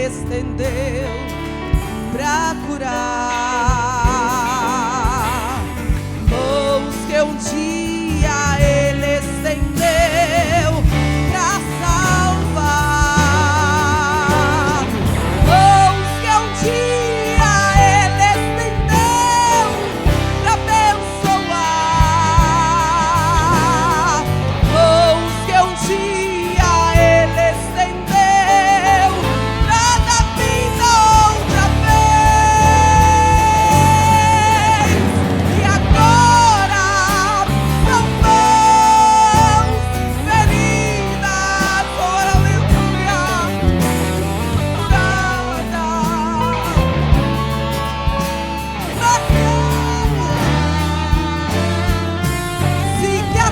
Ele estendeu para curar, mãos que um dia Ele estendeu para salvar, mãos que um dia Ele estendeu para abençoar, mãos que um dia Ele estendeu para dar vida outra vez, e agora são mãos feridas, oh, aleluia,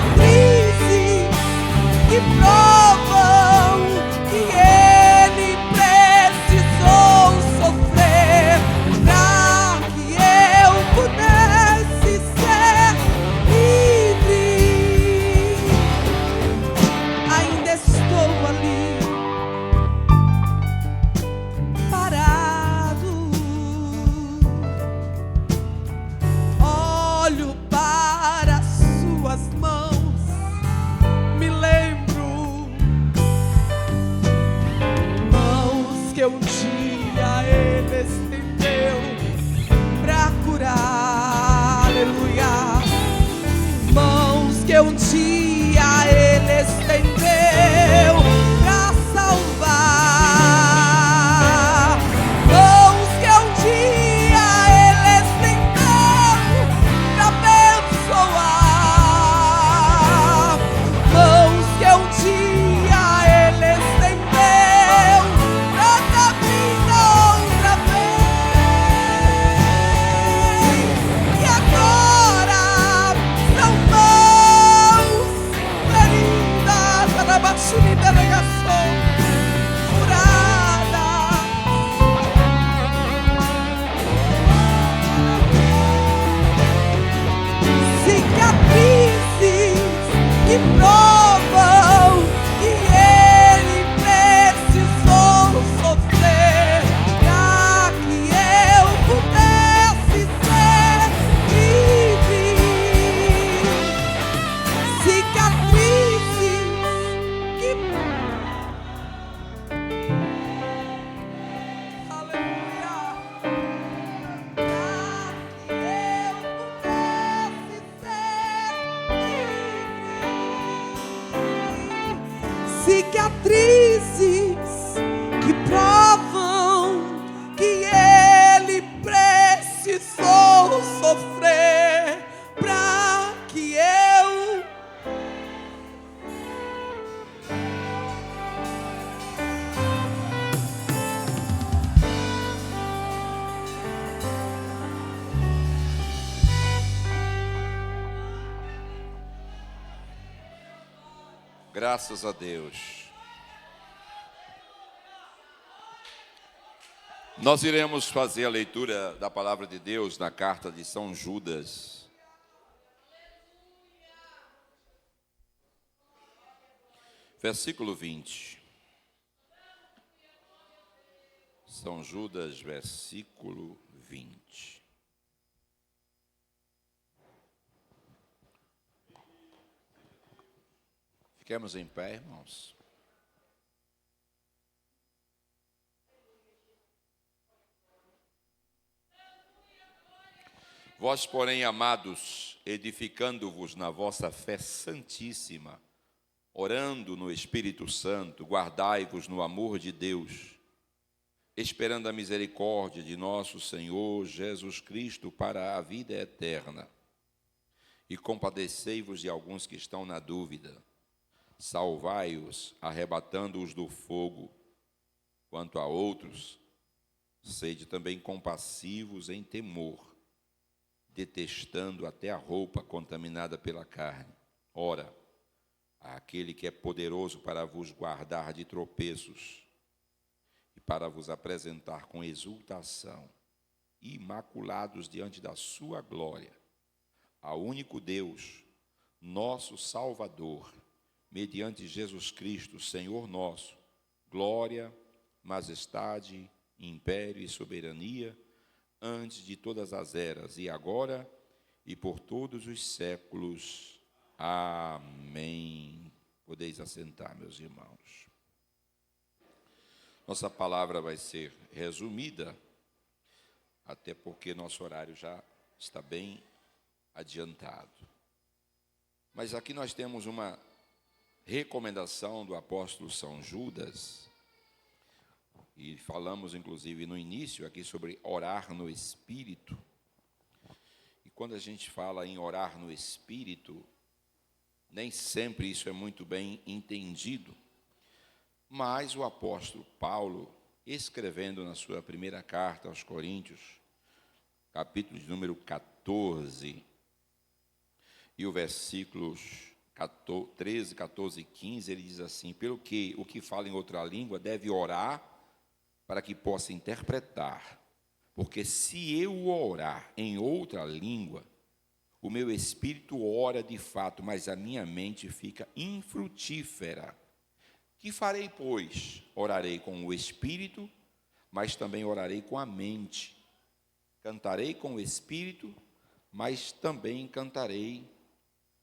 cicatrizes que provam que Ele precisou sofrer para que eu pudesse ser livre. Ainda estou ali parado, olho para suas mãos, me lembro, mãos que um dia Ele estendeu para curar, aleluia, mãos que um dia Ele estendeu para salvar, mãos que um dia Ele estendeu para abençoar, mãos que um dia Ele estendeu para dar vida outra vez, e agora são mãos feridas, alabaxuri delegação curada, cicatrizes que provam que Ele precisou sofrer para que eu pudesse ser livre, cicatrizes que aleluia, cicatrizes que provam que Ele precisou sofrer para que eu Graças a Deus. Nós iremos fazer a leitura da palavra de Deus na carta de São Judas. Versículo 20. São Judas, versículo 20. Fiquemos em pé, irmãos. Vós, porém, amados, edificando-vos na vossa fé santíssima, orando no Espírito Santo, guardai-vos no amor de Deus, esperando a misericórdia de nosso Senhor Jesus Cristo para a vida eterna. E compadecei-vos de alguns que estão na dúvida. Salvai-os, arrebatando-os do fogo. Quanto a outros, sede também compassivos em temor, detestando até a roupa contaminada pela carne. Ora, aquele que é poderoso para vos guardar de tropeços e para vos apresentar com exultação, imaculados diante da sua glória, ao único Deus, nosso Salvador, mediante Jesus Cristo, Senhor nosso, glória, majestade, império e soberania, antes de todas as eras, e agora e por todos os séculos. Amém. Podeis assentar, meus irmãos. Nossa palavra vai ser resumida, até porque nosso horário já está bem adiantado. Mas aqui nós temos uma recomendação do apóstolo São Judas, e falamos inclusive no início aqui sobre orar no Espírito. E quando a gente fala em orar no Espírito, nem sempre isso é muito bem entendido. Mas o apóstolo Paulo, escrevendo na sua primeira carta aos Coríntios, capítulo de número 14, e o versículos 13, 14 e 15, ele diz assim: pelo que o que fala em outra língua deve orar para que possa interpretar, porque se eu orar em outra língua, o meu espírito ora de fato, mas a minha mente fica infrutífera. Que farei, pois? Orarei com o espírito, mas também orarei com a mente. Cantarei com o espírito, mas também cantarei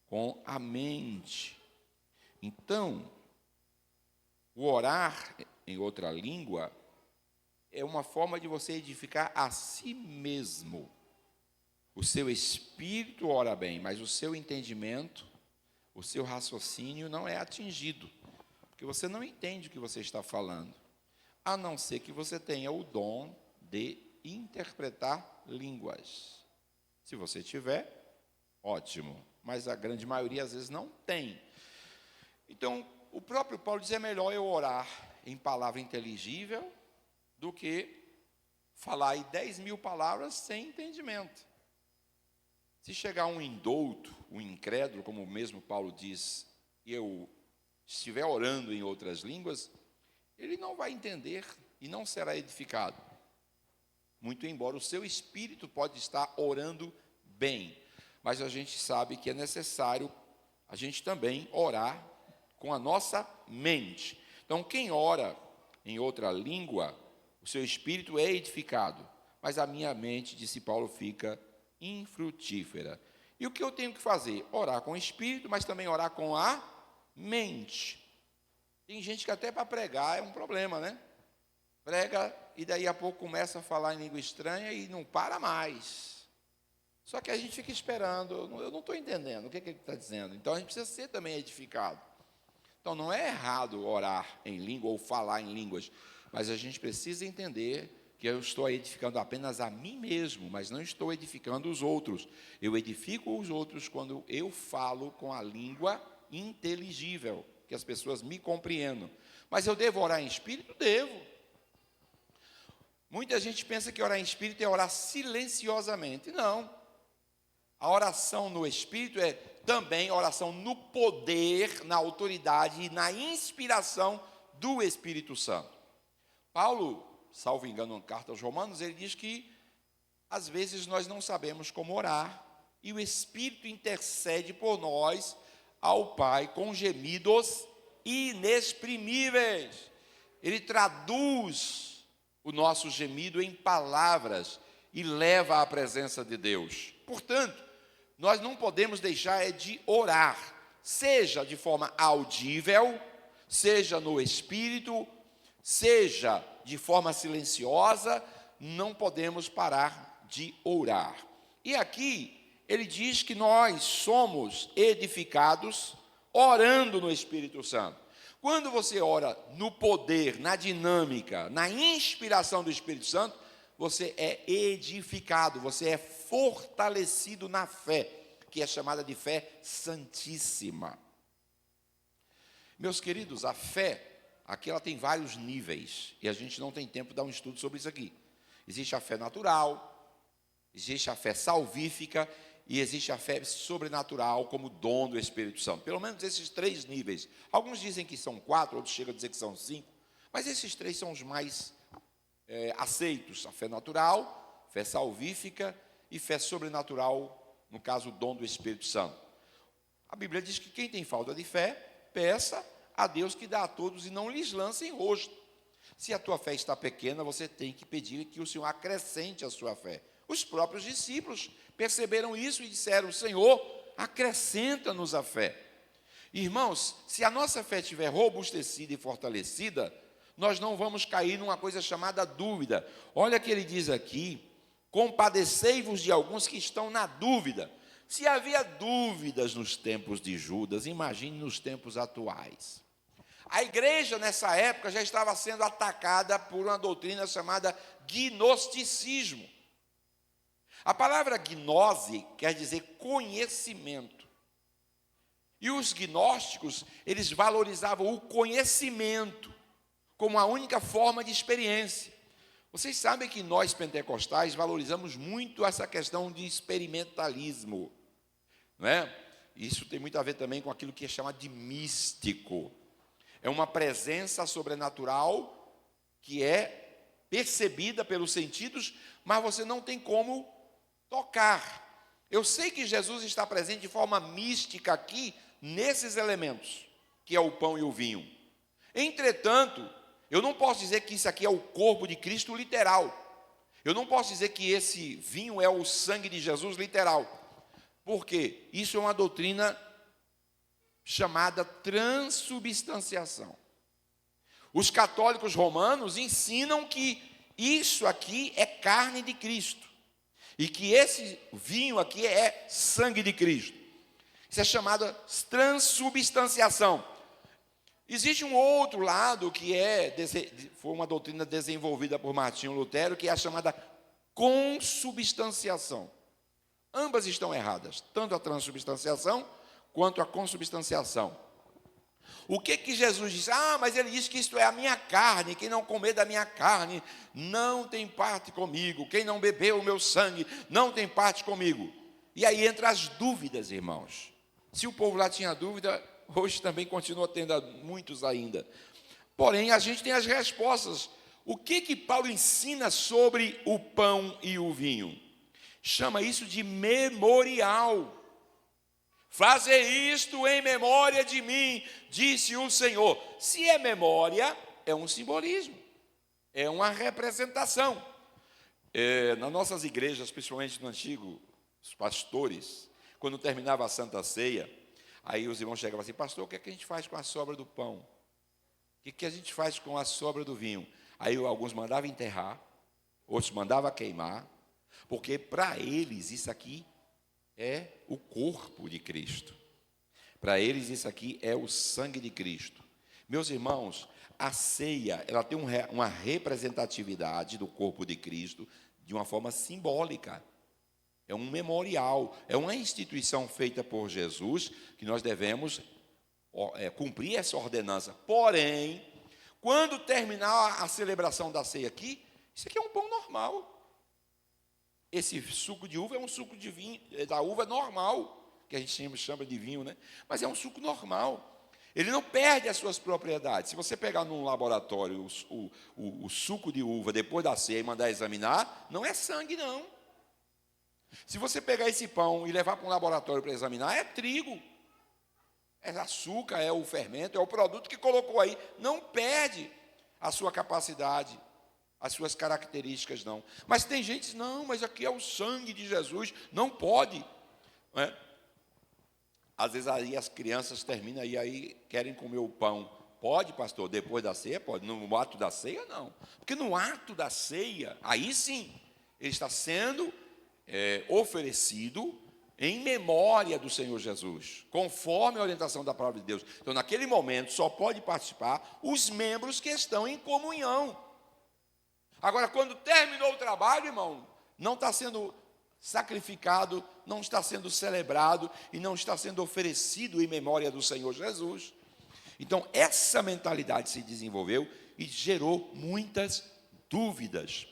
com a mente. Então, o orar em outra língua é uma forma de você edificar a si mesmo. O seu espírito ora bem, mas o seu entendimento, o seu raciocínio não é atingido, porque você não entende o que você está falando, a não ser que você tenha o dom de interpretar línguas. Se você tiver, ótimo, mas a grande maioria às vezes não tem. Então, o próprio Paulo diz: é melhor eu orar em palavra inteligível do que falar aí 10.000 palavras sem entendimento. Se chegar um indouto, um incrédulo, como o mesmo Paulo diz, e eu estiver orando em outras línguas, ele não vai entender e não será edificado. Muito embora o seu espírito pode estar orando bem, mas a gente sabe que é necessário a gente também orar com a nossa mente. Então, quem ora em outra língua, o seu espírito é edificado, mas a minha mente, disse Paulo, fica infrutífera. E o que eu tenho que fazer? Orar com o espírito, mas também orar com a mente. Tem gente que até para pregar é um problema, né? Prega e daí a pouco começa a falar em língua estranha e não para mais. Só que a gente fica esperando, eu não estou entendendo o que ele está dizendo. Então a gente precisa ser também edificado. Então não é errado orar em língua ou falar em línguas, mas a gente precisa entender que eu estou edificando apenas a mim mesmo, mas não estou edificando os outros. Eu edifico os outros quando eu falo com a língua inteligível, que as pessoas me compreendam. Mas eu devo orar em espírito? Devo. Muita gente pensa que orar em espírito é orar silenciosamente. Não. A oração no espírito é também oração no poder, na autoridade e na inspiração do Espírito Santo. Paulo, salvo engano, na carta aos Romanos, ele diz que às vezes nós não sabemos como orar e o Espírito intercede por nós ao Pai com gemidos inexprimíveis. Ele traduz o nosso gemido em palavras e leva à presença de Deus. Portanto, nós não podemos deixar de orar, seja de forma audível, seja no Espírito, seja de forma silenciosa, não podemos parar de orar. E aqui ele diz que nós somos edificados orando no Espírito Santo. Quando você ora no poder, na dinâmica, na inspiração do Espírito Santo, você é edificado, você é fortalecido na fé, que é chamada de fé santíssima. Meus queridos, a fé, aqui ela tem vários níveis, e a gente não tem tempo de dar um estudo sobre isso aqui. Existe a fé natural, existe a fé salvífica, e existe a fé sobrenatural como dom do Espírito Santo. Pelo menos esses 3 níveis. Alguns dizem que são 4, outros chegam a dizer que são 5, mas esses 3 são os mais aceitos: a fé natural, fé salvífica e fé sobrenatural, no caso, o dom do Espírito Santo. A Bíblia diz que quem tem falta de fé, peça a Deus que dá a todos e não lhes lance em rosto. Se a tua fé está pequena, você tem que pedir que o Senhor acrescente a sua fé. Os próprios discípulos perceberam isso e disseram: Senhor, acrescenta-nos a fé. Irmãos, se a nossa fé estiver robustecida e fortalecida, nós não vamos cair numa coisa chamada dúvida. Olha que ele diz aqui: compadecei-vos de alguns que estão na dúvida. Se havia dúvidas nos tempos de Judas, imagine nos tempos atuais. A igreja nessa época já estava sendo atacada por uma doutrina chamada gnosticismo. A palavra gnose quer dizer conhecimento. E os gnósticos, eles valorizavam o conhecimento como a única forma de experiência. Vocês sabem que nós pentecostais valorizamos muito essa questão de experimentalismo, não é? Isso tem muito a ver também com aquilo que é chamado de místico. É uma presença sobrenatural que é percebida pelos sentidos, mas você não tem como tocar. Eu sei que Jesus está presente de forma mística aqui, nesses elementos, que é o pão e o vinho. Entretanto, eu não posso dizer que isso aqui é o corpo de Cristo literal. Eu não posso dizer que esse vinho é o sangue de Jesus literal. Porque isso é uma doutrina chamada transubstanciação. Os católicos romanos ensinam que isso aqui é carne de Cristo. E que esse vinho aqui é sangue de Cristo. Isso é chamada transubstanciação. Existe um outro lado que foi uma doutrina desenvolvida por Martinho Lutero, que é a chamada consubstanciação. Ambas estão erradas, tanto a transubstanciação quanto a consubstanciação. O que Jesus disse? Mas ele disse que isto é a minha carne, quem não comer da minha carne não tem parte comigo, quem não beber o meu sangue não tem parte comigo. E aí entra as dúvidas, irmãos. Se o povo lá tinha dúvida, hoje também continua tendo muitos ainda. Porém, a gente tem as respostas. O que Paulo ensina sobre o pão e o vinho? Chama isso de memorial. Fazer isto em memória de mim, disse o Senhor. Se é memória, é um simbolismo, é uma representação. Nas nossas igrejas, principalmente no antigo, os pastores, quando terminava a Santa Ceia, aí os irmãos chegavam assim: pastor, o que é que a gente faz com a sobra do pão? O que a gente faz com a sobra do vinho? Aí alguns mandavam enterrar, outros mandavam queimar, porque para eles isso aqui é o corpo de Cristo. Para eles isso aqui é o sangue de Cristo. Meus irmãos, a ceia, ela tem uma representatividade do corpo de Cristo de uma forma simbólica. É um memorial, é uma instituição feita por Jesus que nós devemos cumprir essa ordenança. Porém, quando terminar a celebração da ceia aqui, isso aqui é um pão normal. Esse suco de uva é um suco de vinho, da uva normal, que a gente chama de vinho, né? Mas é um suco normal. Ele não perde as suas propriedades. Se você pegar num laboratório o suco de uva depois da ceia e mandar examinar, não é sangue, não. Se você pegar esse pão e levar para um laboratório para examinar, é trigo, é açúcar, é o fermento, é o produto que colocou aí. Não perde a sua capacidade, as suas características, não. Mas tem gente que diz: não, mas aqui é o sangue de Jesus, não pode. Não é? Às vezes aí as crianças terminam e aí querem comer o pão. Pode, pastor, depois da ceia? Pode. No ato da ceia, não. Porque no ato da ceia, aí sim, ele está sendo oferecido em memória do Senhor Jesus, conforme a orientação da palavra de Deus. Então, naquele momento, só pode participar os membros que estão em comunhão. Agora, quando terminou o trabalho, irmão, não está sendo sacrificado, não está sendo celebrado e não está sendo oferecido em memória do Senhor Jesus. Então, essa mentalidade se desenvolveu e gerou muitas dúvidas.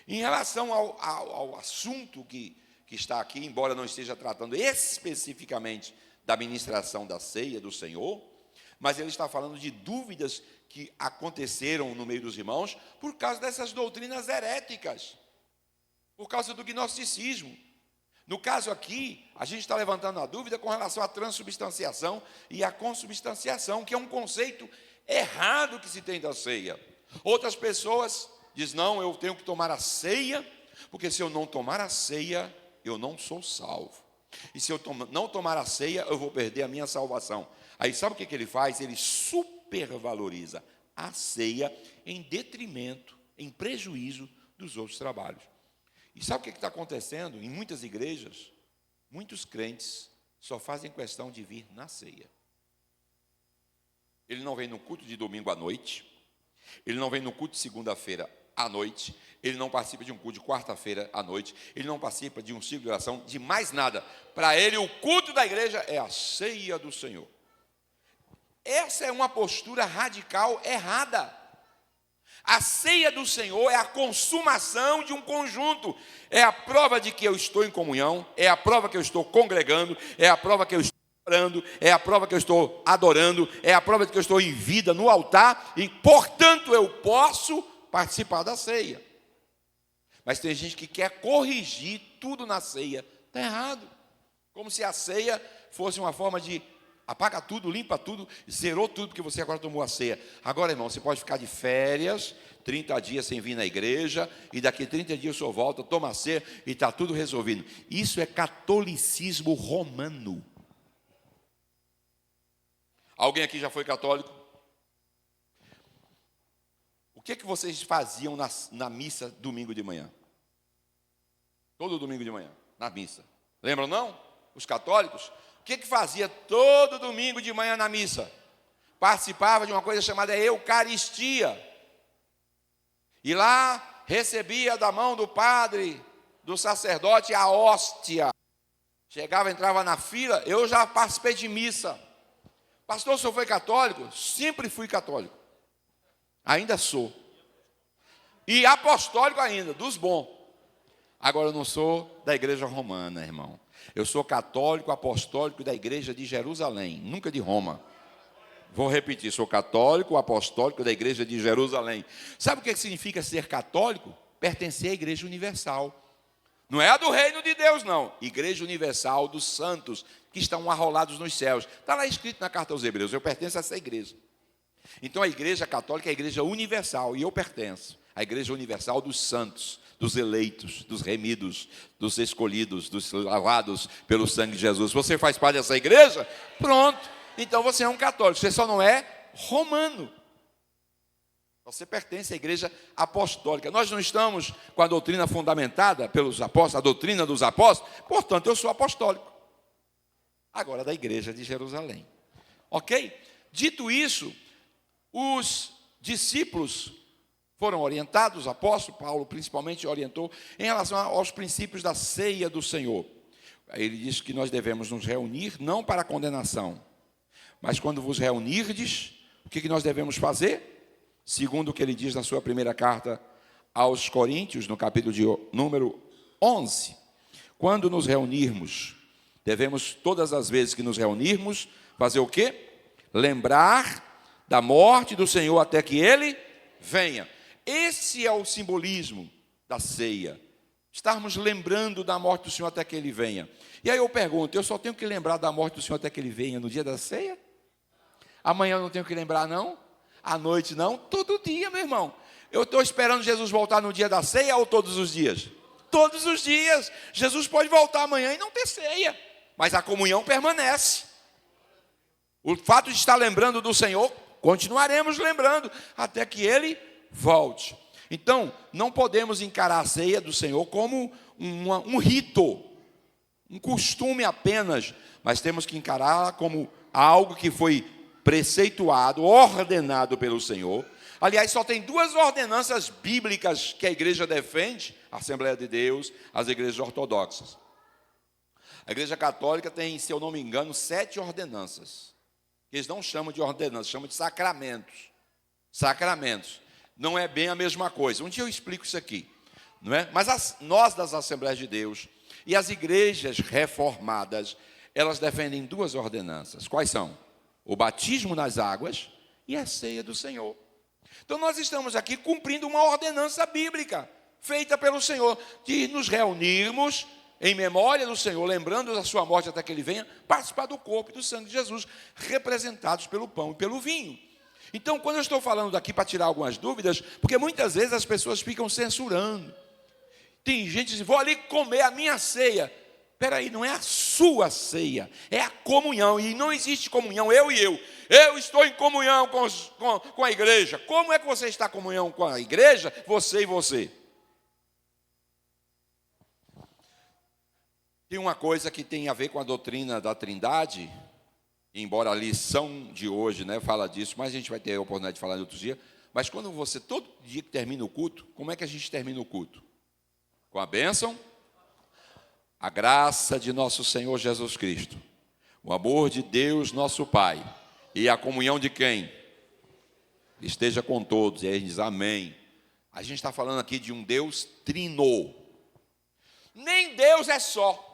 Em relação ao assunto que está aqui, embora não esteja tratando especificamente da ministração da ceia do Senhor, mas ele está falando de dúvidas que aconteceram no meio dos irmãos por causa dessas doutrinas heréticas, por causa do gnosticismo. No caso aqui, a gente está levantando a dúvida com relação à transubstanciação e à consubstanciação, que é um conceito errado que se tem da ceia. Outras pessoas dizem, não, eu tenho que tomar a ceia, porque se eu não tomar a ceia, eu não sou salvo. E se eu não tomar a ceia, eu vou perder a minha salvação. Aí sabe o que ele faz? Ele supervaloriza a ceia em detrimento, em prejuízo dos outros trabalhos. E sabe o que está acontecendo? Em muitas igrejas, muitos crentes só fazem questão de vir na ceia. Ele não vem no culto de domingo à noite, ele não vem no culto de segunda-feira à noite, ele não participa de um culto de quarta-feira à noite, ele não participa de um ciclo de oração, de mais nada. Para ele, o culto da igreja é a ceia do Senhor. Essa é uma postura radical errada. A ceia do Senhor é a consumação de um conjunto, é a prova de que eu estou em comunhão, é a prova que eu estou congregando, é a prova que eu estou orando, é a prova que eu estou adorando, é a prova de que eu estou em vida no altar, e portanto eu posso participar da ceia. Mas tem gente que quer corrigir tudo na ceia. Está errado. Como se a ceia fosse uma forma de apaga tudo, limpa tudo, zerou tudo, porque você agora tomou a ceia. Agora, irmão, você pode ficar de férias, 30 dias sem vir na igreja, e daqui 30 dias o senhor volta, toma a ceia, e está tudo resolvido. Isso é catolicismo romano. Alguém aqui já foi católico? O que vocês faziam na missa domingo de manhã? Todo domingo de manhã, na missa. Lembram não? Os católicos? O que fazia todo domingo de manhã na missa? Participava de uma coisa chamada Eucaristia. E lá recebia da mão do padre, do sacerdote, a hóstia. Chegava, entrava na fila. Eu já participei de missa. Pastor, o senhor foi católico? Sempre fui católico. Ainda sou. E apostólico ainda, dos bons. Agora eu não sou da igreja romana, irmão. Eu sou católico apostólico da igreja de Jerusalém, nunca de Roma. Vou repetir, sou católico apostólico da igreja de Jerusalém. Sabe o que significa ser católico? Pertencer à igreja universal. Não é a do reino de Deus, não. Igreja universal dos santos que estão arrolados nos céus. Está lá escrito na carta aos Hebreus, eu pertenço a essa igreja. Então a igreja católica é a igreja universal, e eu pertenço à igreja universal dos santos, dos eleitos, dos remidos, dos escolhidos, dos lavados pelo sangue de Jesus. Você faz parte dessa igreja? Pronto. Então você é um católico, você só não é romano. Você pertence à igreja apostólica. Nós não estamos com a doutrina fundamentada pelos apóstolos, a doutrina dos apóstolos, portanto eu sou apostólico. Agora da igreja de Jerusalém. Ok? Dito isso, os discípulos foram orientados, o apóstolo Paulo principalmente orientou, em relação aos princípios da ceia do Senhor. Ele diz que nós devemos nos reunir, não para condenação, mas quando vos reunirdes, o que nós devemos fazer? Segundo o que ele diz na sua primeira carta aos Coríntios, no capítulo de número 11. Quando nos reunirmos, devemos, todas as vezes que nos reunirmos, fazer o quê? Lembrar da morte do Senhor até que Ele venha. Esse é o simbolismo da ceia. Estarmos lembrando da morte do Senhor até que Ele venha. E aí eu pergunto, eu só tenho que lembrar da morte do Senhor até que Ele venha no dia da ceia? Amanhã eu não tenho que lembrar, não? À noite, não? Todo dia, meu irmão. Eu estou esperando Jesus voltar no dia da ceia ou todos os dias? Todos os dias. Jesus pode voltar amanhã e não ter ceia, mas a comunhão permanece. O fato de estar lembrando do Senhor, continuaremos lembrando até que Ele volte. Então, não podemos encarar a ceia do Senhor como um rito, um costume apenas, mas temos que encará-la como algo que foi preceituado, ordenado pelo Senhor. Aliás, só tem duas ordenanças bíblicas que a igreja defende, a Assembleia de Deus, as igrejas ortodoxas. A igreja católica tem, se eu não me engano, 7 ordenanças. Eles não chamam de ordenanças, chamam de sacramentos. Sacramentos. Não é bem a mesma coisa. Um dia eu explico isso aqui, não é? Mas nós das Assembleias de Deus e as igrejas reformadas, elas defendem 2 ordenanças. Quais são? O batismo nas águas e a ceia do Senhor. Então nós estamos aqui cumprindo uma ordenança bíblica, feita pelo Senhor, de nos reunirmos em memória do Senhor, lembrando da sua morte até que Ele venha, participar do corpo e do sangue de Jesus, representados pelo pão e pelo vinho. Então, quando eu estou falando daqui para tirar algumas dúvidas, porque muitas vezes as pessoas ficam censurando. Tem gente que diz, vou ali comer a minha ceia. Espera aí, não é a sua ceia, é a comunhão. E não existe comunhão, eu e eu. Eu estou em comunhão com a igreja. Como é que você está em comunhão com a igreja? Você e você. Tem uma coisa que tem a ver com a doutrina da Trindade, embora a lição de hoje, fala disso, mas a gente vai ter a oportunidade de falar em outro dia. Mas quando você, todo dia que termina o culto, como é que a gente termina o culto? Com a bênção, a graça de nosso Senhor Jesus Cristo, o amor de Deus nosso Pai, e a comunhão de quem? Esteja com todos. E aí diz amém. A gente está falando aqui de um Deus trino. Nem Deus é só.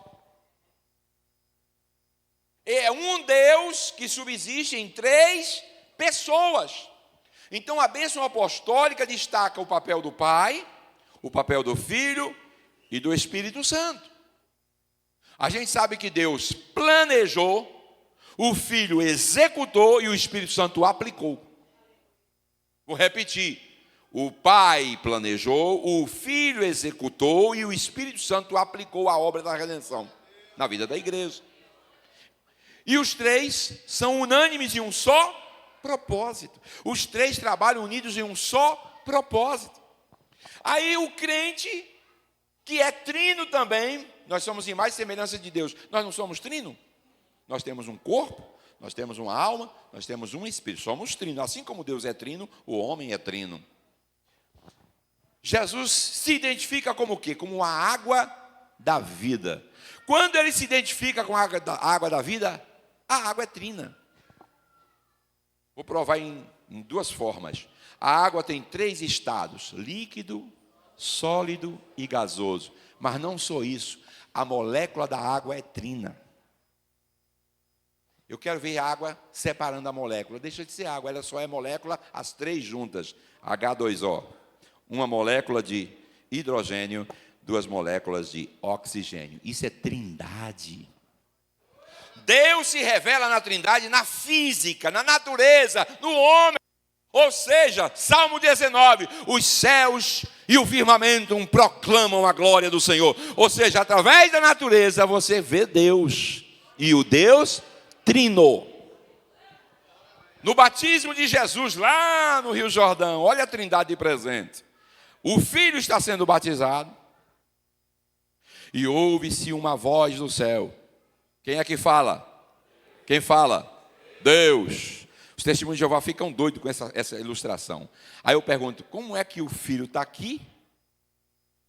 É um Deus que subsiste em 3 pessoas. Então a bênção apostólica destaca o papel do Pai, o papel do Filho e do Espírito Santo. A gente sabe que Deus planejou, o Filho executou e o Espírito Santo aplicou. Vou repetir. O Pai planejou, o Filho executou e o Espírito Santo aplicou a obra da redenção na vida da igreja. E os 3 são unânimes em um só propósito. Os 3 trabalham unidos em um só propósito. Aí o crente, que é trino também, nós somos imagem e semelhança de Deus. Nós não somos trino? Nós temos um corpo, nós temos uma alma, nós temos um espírito. Somos trino. Assim como Deus é trino, o homem é trino. Jesus se identifica como o quê? Como a água da vida. Quando ele se identifica com a água da vida, a água é trina. Vou provar em 2 formas. A água tem 3 estados: líquido, sólido e gasoso. Mas não só isso, a molécula da água é trina. Eu quero ver a água separando a molécula. Deixa de ser água, ela só é molécula, as 3 juntas. H2O. Uma molécula de hidrogênio, 2 moléculas de oxigênio. Isso é trindade. Deus se revela na trindade, na física, na natureza, no homem. Ou seja, Salmo 19, os céus e o firmamento proclamam a glória do Senhor. Ou seja, através da natureza você vê Deus. E o Deus trino. No batismo de Jesus, lá no Rio Jordão, olha a trindade presente. O Filho está sendo batizado. E ouve-se uma voz do céu. Quem é que fala? Quem fala? Deus. Os testemunhos de Jeová ficam doidos com essa ilustração. Aí eu pergunto, como é que o Filho está aqui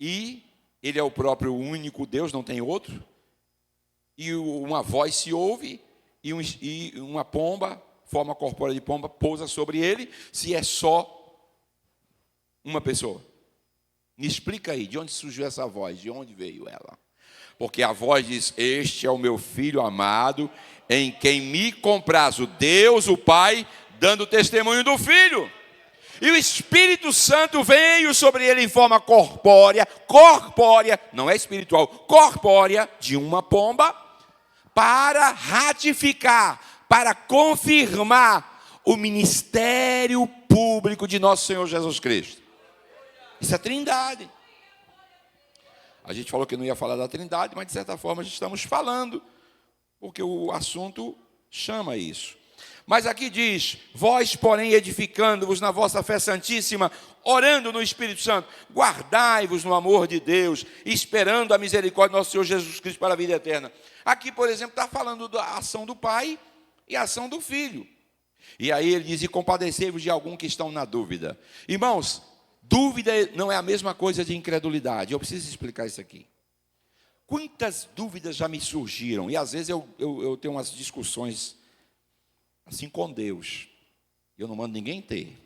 e ele é o próprio único Deus, não tem outro? E uma voz se ouve e uma pomba, forma corpórea de pomba, pousa sobre ele, se é só uma pessoa. Me explica aí, de onde surgiu essa voz? De onde veio ela? Porque a voz diz, este é o meu Filho amado, em quem me comprazo. Deus, o Pai, dando testemunho do Filho. E o Espírito Santo veio sobre ele em forma corpórea, não é espiritual, corpórea, de uma pomba, para ratificar, para confirmar o ministério público de nosso Senhor Jesus Cristo. Isso é trindade. A gente falou que não ia falar da trindade, mas de certa forma já estamos falando, porque o assunto chama isso. Mas aqui diz, vós, porém, edificando-vos na vossa fé santíssima, orando no Espírito Santo, guardai-vos no amor de Deus, esperando a misericórdia do nosso Senhor Jesus Cristo para a vida eterna. Aqui, por exemplo, está falando da ação do Pai e a ação do Filho. E aí ele diz, e compadecei-vos de algum que estão na dúvida. Irmãos, dúvida não é a mesma coisa de incredulidade. Eu preciso explicar isso aqui. Quantas dúvidas já me surgiram? E às vezes eu tenho umas discussões assim com Deus. Eu não mando ninguém ter.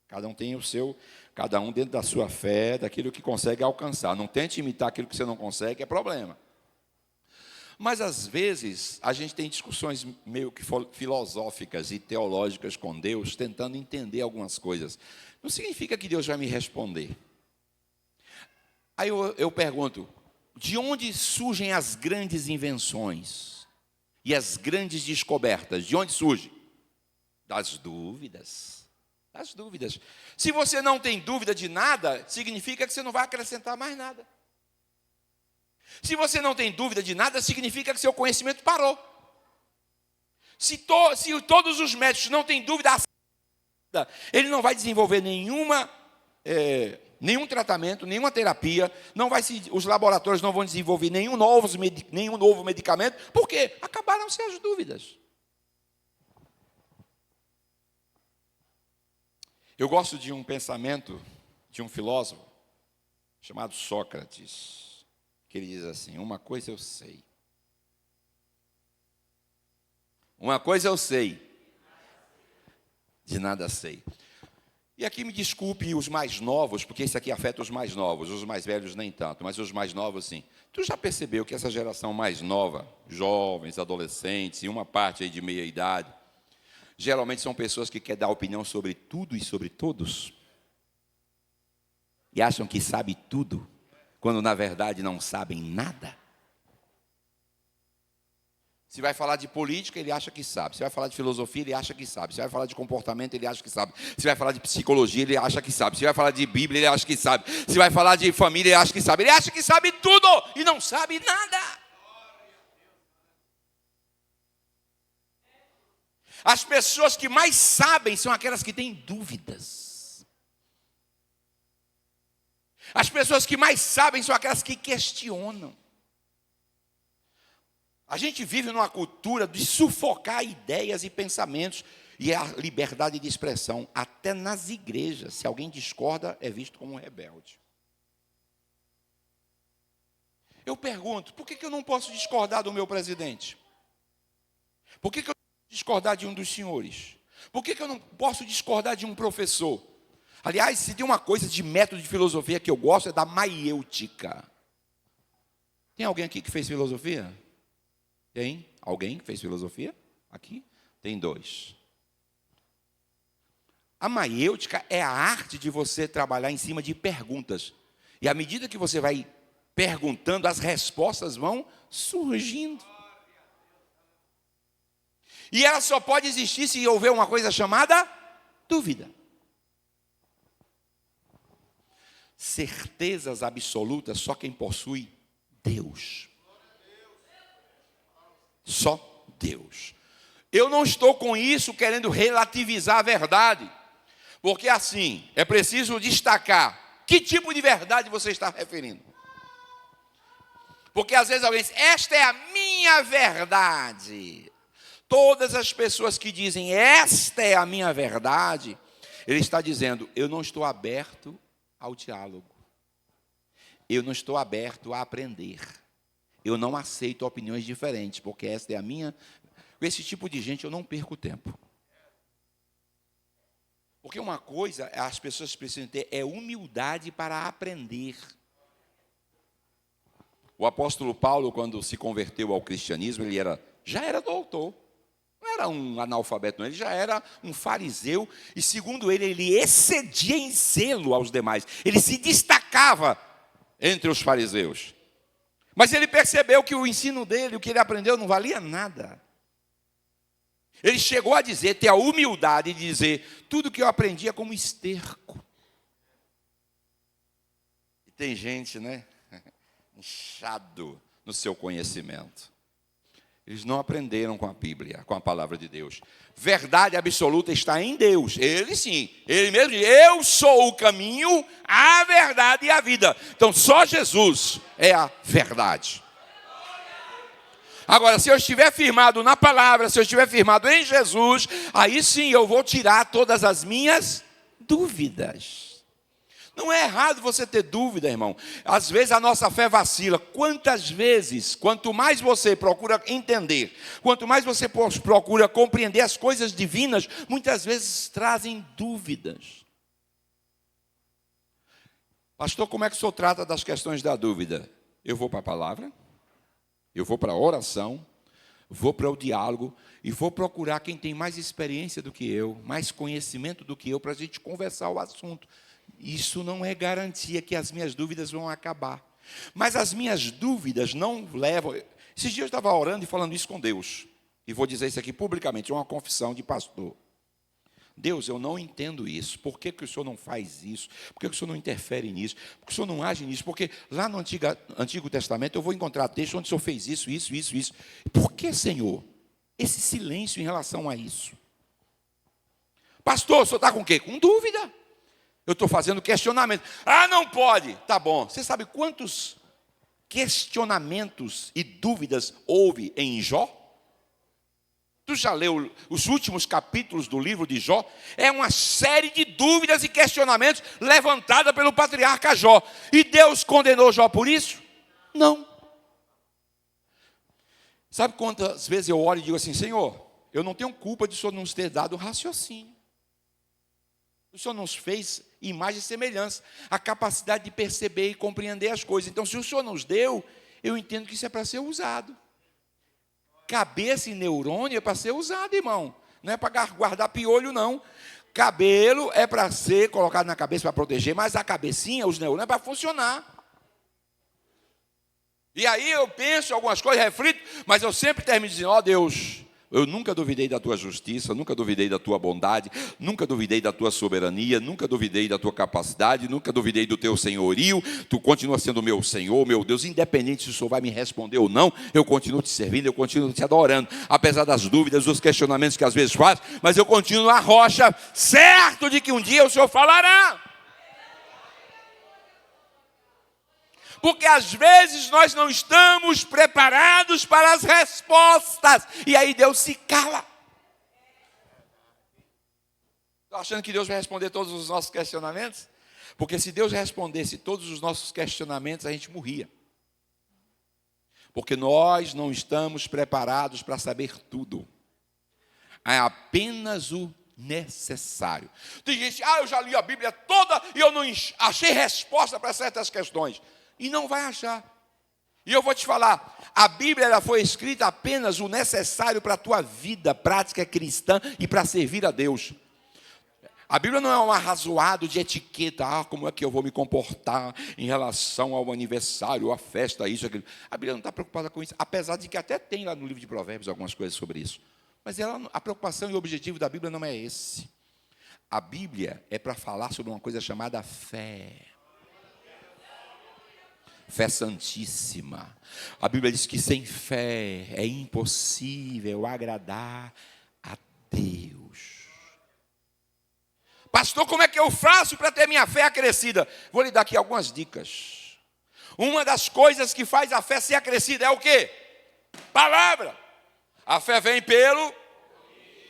Cada um tem o seu, cada um dentro da sua fé, daquilo que consegue alcançar. Não tente imitar aquilo que você não consegue, é problema. Mas às vezes a gente tem discussões meio que filosóficas e teológicas com Deus, tentando entender algumas coisas. Não significa que Deus vai me responder. Aí eu pergunto, de onde surgem as grandes invenções e as grandes descobertas? De onde surgem? Das dúvidas. As dúvidas. Se você não tem dúvida de nada, significa que você não vai acrescentar mais nada. Se você não tem dúvida de nada, significa que seu conhecimento parou. Se todos os médicos não têm dúvida, ele não vai desenvolver nenhum tratamento, nenhuma terapia, os laboratórios não vão desenvolver nenhum novo medicamento, porque acabaram-se as dúvidas. Eu gosto de um pensamento de um filósofo chamado Sócrates, que ele diz assim: uma coisa eu sei. Uma coisa eu sei, de nada sei. E aqui me desculpe os mais novos, porque isso aqui afeta os mais novos, os mais velhos nem tanto, mas os mais novos sim. Tu já percebeu que essa geração mais nova, jovens, adolescentes e uma parte aí de meia idade, geralmente são pessoas que querem dar opinião sobre tudo e sobre todos? E acham que sabem tudo, quando na verdade não sabem nada? Se vai falar de política, ele acha que sabe. Se vai falar de filosofia, ele acha que sabe. Se vai falar de comportamento, ele acha que sabe. Se vai falar de psicologia, ele acha que sabe. Se vai falar de Bíblia, ele acha que sabe. Se vai falar de família, ele acha que sabe. Ele acha que sabe tudo e não sabe nada. As pessoas que mais sabem são aquelas que têm dúvidas. As pessoas que mais sabem são aquelas que questionam. A gente vive numa cultura de sufocar ideias e pensamentos e a liberdade de expressão, até nas igrejas. Se alguém discorda, é visto como um rebelde. Eu pergunto, por que eu não posso discordar do meu presidente? Por que eu não posso discordar de um dos senhores? Por que eu não posso discordar de um professor? Aliás, se tem uma coisa de método de filosofia que eu gosto, é da maiêutica. Tem alguém aqui que fez filosofia? Tem alguém que fez filosofia? Aqui? Tem 2. A maiêutica é a arte de você trabalhar em cima de perguntas. E à medida que você vai perguntando, as respostas vão surgindo. E ela só pode existir se houver uma coisa chamada dúvida. Certezas absolutas só quem possui Deus. Só Deus. Eu não estou com isso querendo relativizar a verdade, porque assim, é preciso destacar que tipo de verdade você está referindo. Porque às vezes alguém diz, esta é a minha verdade. Todas as pessoas que dizem, esta é a minha verdade, ele está dizendo, eu não estou aberto ao diálogo. Eu não estou aberto a aprender. Eu não aceito opiniões diferentes, porque esta é a minha. Com esse tipo de gente eu não perco tempo. Porque uma coisa as pessoas precisam ter é humildade para aprender. O apóstolo Paulo, quando se converteu ao cristianismo, ele já era doutor. Não era um analfabeto, não. Ele já era um fariseu. E segundo ele excedia em zelo aos demais. Ele se destacava entre os fariseus. Mas ele percebeu que o ensino dele, o que ele aprendeu, não valia nada. Ele chegou a dizer, ter a humildade de dizer, tudo que eu aprendi é como esterco. E tem gente, né, inchado no seu conhecimento. Eles não aprenderam com a Bíblia, com a palavra de Deus. Verdade absoluta está em Deus. Ele sim, ele mesmo diz, eu sou o caminho, a verdade e a vida. Então só Jesus é a verdade. Agora, se eu estiver firmado na palavra, se eu estiver firmado em Jesus, aí sim eu vou tirar todas as minhas dúvidas. Não é errado você ter dúvida, irmão. Às vezes a nossa fé vacila. Quantas vezes, quanto mais você procura entender, quanto mais você procura compreender as coisas divinas, muitas vezes trazem dúvidas. Pastor, como é que o senhor trata das questões da dúvida? Eu vou para a palavra, eu vou para a oração, vou para o diálogo e vou procurar quem tem mais experiência do que eu, mais conhecimento do que eu, para a gente conversar o assunto. Isso não é garantia que as minhas dúvidas vão acabar. Mas as minhas dúvidas não levam... Esses dias eu estava orando e falando isso com Deus. E vou dizer isso aqui publicamente, é uma confissão de pastor. Deus, eu não entendo isso. Por que o Senhor não faz isso? Por que o Senhor não interfere nisso? Por que o Senhor não age nisso? Porque lá no Antigo Testamento eu vou encontrar texto onde o Senhor fez isso. Por que, Senhor? Esse silêncio em relação a isso. Pastor, o senhor está com o quê? Com dúvida. Eu estou fazendo questionamento. Ah, não pode. Tá bom. Você sabe quantos questionamentos e dúvidas houve em Jó? Tu já leu os últimos capítulos do livro de Jó? É uma série de dúvidas e questionamentos levantada pelo patriarca Jó. E Deus condenou Jó por isso? Não. Sabe quantas vezes eu oro e digo assim, Senhor, eu não tenho culpa de o Senhor nos ter dado raciocínio. O Senhor nos fez imagem e semelhança, a capacidade de perceber e compreender as coisas. Então, se o Senhor nos deu, eu entendo que isso é para ser usado. Cabeça e neurônio é para ser usado, irmão. Não é para guardar piolho, não. Cabelo é para ser colocado na cabeça para proteger, mas a cabecinha, os neurônios, é para funcionar. E aí eu penso em algumas coisas, reflito, mas eu sempre termino dizendo, ó Deus, eu nunca duvidei da tua justiça, nunca duvidei da tua bondade, nunca duvidei da tua soberania, nunca duvidei da tua capacidade, nunca duvidei do teu senhorio. Tu continua sendo meu Senhor, meu Deus, independente se o Senhor vai me responder ou não, eu continuo te servindo, eu continuo te adorando, apesar das dúvidas, dos questionamentos que às vezes faço, mas eu continuo a rocha, certo de que um dia o Senhor falará. Porque às vezes nós não estamos preparados para as respostas. E aí Deus se cala. Estou achando que Deus vai responder todos os nossos questionamentos? Porque se Deus respondesse todos os nossos questionamentos, a gente morria. Porque nós não estamos preparados para saber tudo. É apenas o necessário. Tem gente, eu já li a Bíblia toda e eu não achei resposta para certas questões. E não vai achar. E eu vou te falar, a Bíblia ela foi escrita apenas o necessário para a tua vida prática cristã e para servir a Deus. A Bíblia não é um arrazoado de etiqueta, como é que eu vou me comportar em relação ao aniversário, à festa, isso, aquilo. A Bíblia não está preocupada com isso, apesar de que até tem lá no livro de Provérbios algumas coisas sobre isso. Mas a preocupação e o objetivo da Bíblia não é esse. A Bíblia é para falar sobre uma coisa chamada fé. Fé santíssima. A Bíblia diz que sem fé é impossível agradar a Deus. Pastor, como é que eu faço para ter minha fé acrescida? Vou lhe dar aqui algumas dicas. Uma das coisas que faz a fé ser acrescida é o quê? Palavra. A fé vem pelo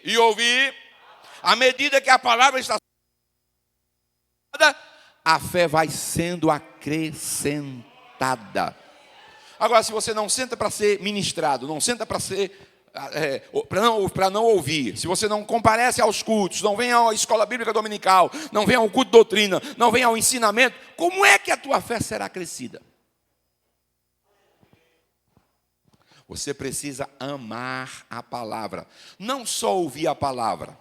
e ouvir. À medida que a palavra está, a fé vai sendo acrescentada. Agora, se você não senta para ser ministrado, não senta para ser para não ouvir, se você não comparece aos cultos, não vem à escola bíblica dominical, não vem ao culto de doutrina, não vem ao ensinamento, como é que a tua fé será crescida? Você precisa amar a palavra, não só ouvir a palavra.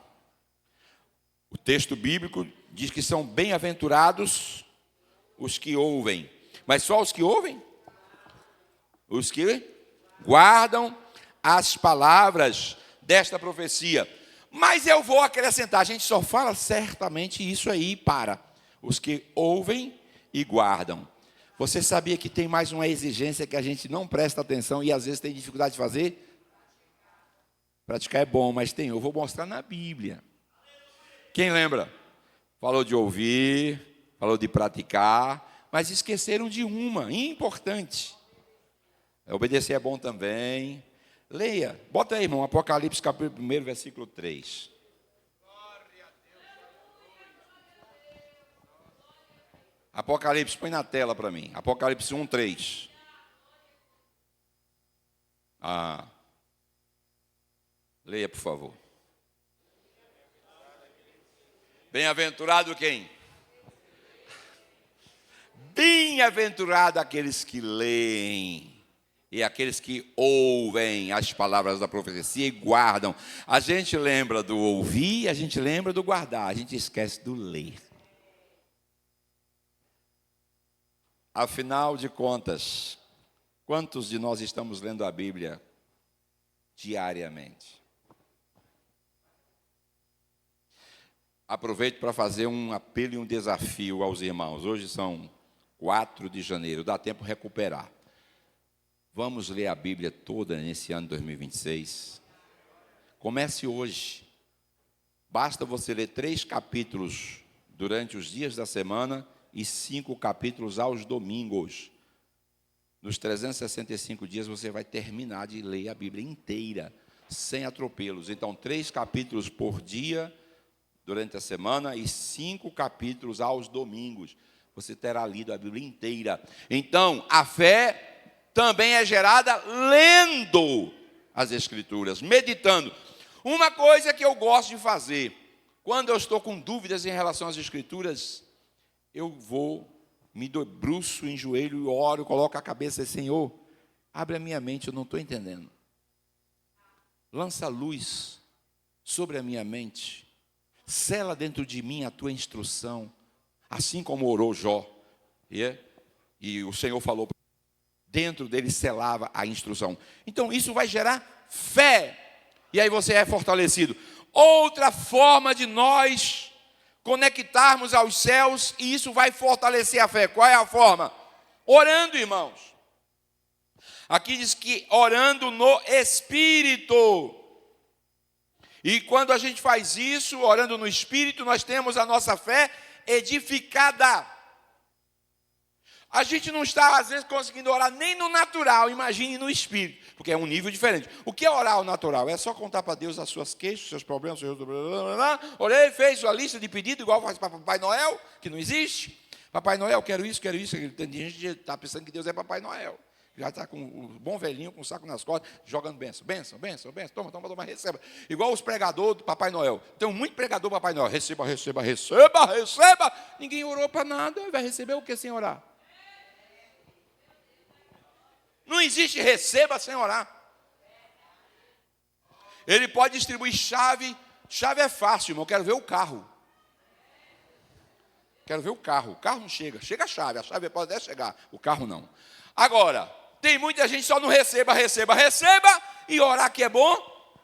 O texto bíblico diz que são bem-aventurados os que ouvem. Mas só os que ouvem? Os que guardam as palavras desta profecia. Mas eu vou acrescentar, a gente só fala certamente isso aí para os que ouvem e guardam. Você sabia que tem mais uma exigência que a gente não presta atenção e às vezes tem dificuldade de fazer? Praticar é bom, mas eu vou mostrar na Bíblia. Quem lembra? Falou de ouvir, falou de praticar, mas esqueceram de uma, importante. Obedecer é bom também. Leia, bota aí, irmão, Apocalipse capítulo 1, versículo 3. Apocalipse, põe na tela para mim. Apocalipse 1, 3. Leia, por favor. Bem-aventurado quem? Bem-aventurado aqueles que leem e aqueles que ouvem as palavras da profecia e guardam. A gente lembra do ouvir, a gente lembra do guardar, a gente esquece do ler. Afinal de contas, quantos de nós estamos lendo a Bíblia diariamente? Aproveito para fazer um apelo e um desafio aos irmãos. Hoje são 4 de janeiro, dá tempo de recuperar. Vamos ler a Bíblia toda nesse ano 2026. Comece hoje. Basta você ler 3 capítulos durante os dias da semana e 5 capítulos aos domingos. Nos 365 dias você vai terminar de ler a Bíblia inteira, sem atropelos. Então, 3 capítulos por dia durante a semana e 5 capítulos aos domingos. Você terá lido a Bíblia inteira. Então, a fé também é gerada lendo as Escrituras, meditando. Uma coisa que eu gosto de fazer, quando eu estou com dúvidas em relação às Escrituras, eu vou, me debruço em joelho e oro, coloco a cabeça e Senhor, abre a minha mente, eu não estou entendendo. Lança luz sobre a minha mente. Sela dentro de mim a tua instrução, assim como orou Jó. E o Senhor falou, dentro dele selava a instrução. Então isso vai gerar fé. E aí você é fortalecido. Outra forma de nós conectarmos aos céus, e isso vai fortalecer a fé. Qual é a forma? Orando, irmãos. Aqui diz que orando no Espírito. E quando a gente faz isso, orando no Espírito, nós temos a nossa fé edificada. A gente não está, às vezes, conseguindo orar nem no natural, imagine no Espírito, porque é um nível diferente. O que é orar ao natural? É só contar para Deus as suas queixas, seus problemas, orei, fez sua lista de pedido, igual faz para Papai Noel, que não existe. Papai Noel, quero isso. Tem gente que está pensando que Deus é Papai Noel. Já está com o bom velhinho, com o saco nas costas, jogando bênção. Toma, receba. Igual os pregadores do Papai Noel. Tem muito pregador do Papai Noel. Receba. Ninguém orou para nada, vai receber o que sem orar? Não existe receba sem orar. Ele pode distribuir chave. Chave é fácil, irmão. Quero ver o carro. O carro não chega. Chega a chave pode até chegar. O carro não. Agora, tem muita gente só no receba. E orar que é bom,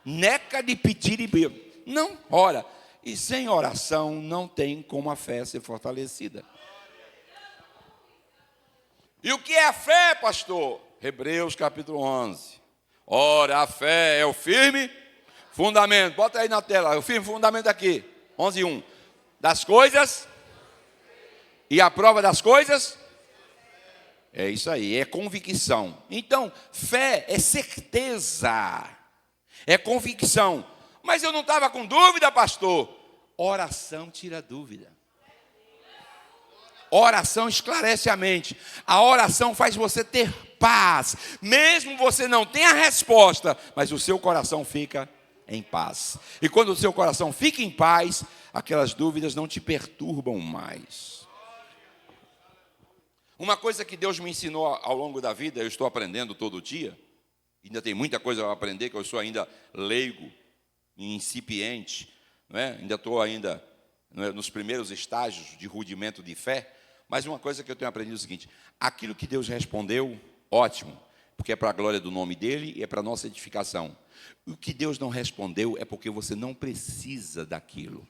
neca de pedir e beber. Não, ora. E sem oração não tem como a fé ser fortalecida. E o que é a fé, pastor? Hebreus capítulo 11. Ora, a fé é o firme fundamento. Bota aí na tela, o firme fundamento aqui. 11:1. Das coisas e a prova das coisas. É isso aí, é convicção. Então, fé é certeza, é convicção. Mas eu não estava com dúvida, pastor. Oração tira dúvida. Oração esclarece a mente. A oração faz você ter paz. Mesmo você não tenha a resposta, mas o seu coração fica em paz. E quando o seu coração fica em paz, aquelas dúvidas não te perturbam mais. Uma coisa que Deus me ensinou ao longo da vida, eu estou aprendendo todo dia, ainda tem muita coisa a aprender, que eu sou ainda leigo, incipiente, não é? Ainda estou nos primeiros estágios de rudimento de fé, mas uma coisa que eu tenho aprendido é o seguinte: aquilo que Deus respondeu, ótimo, porque é para a glória do nome dele e é para a nossa edificação. O que Deus não respondeu é porque você não precisa daquilo.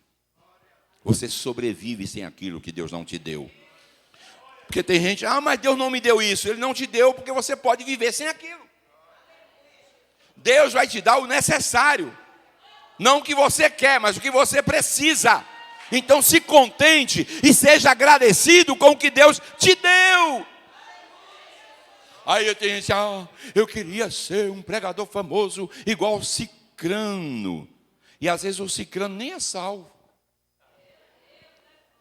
Você sobrevive sem aquilo que Deus não te deu. Porque tem gente, mas Deus não me deu isso. Ele não te deu porque você pode viver sem aquilo. Deus vai te dar o necessário. Não o que você quer, mas o que você precisa. Então se contente e seja agradecido com o que Deus te deu. Aí tem gente, eu queria ser um pregador famoso igual o Cicrano. E às vezes o Cicrano nem é salvo.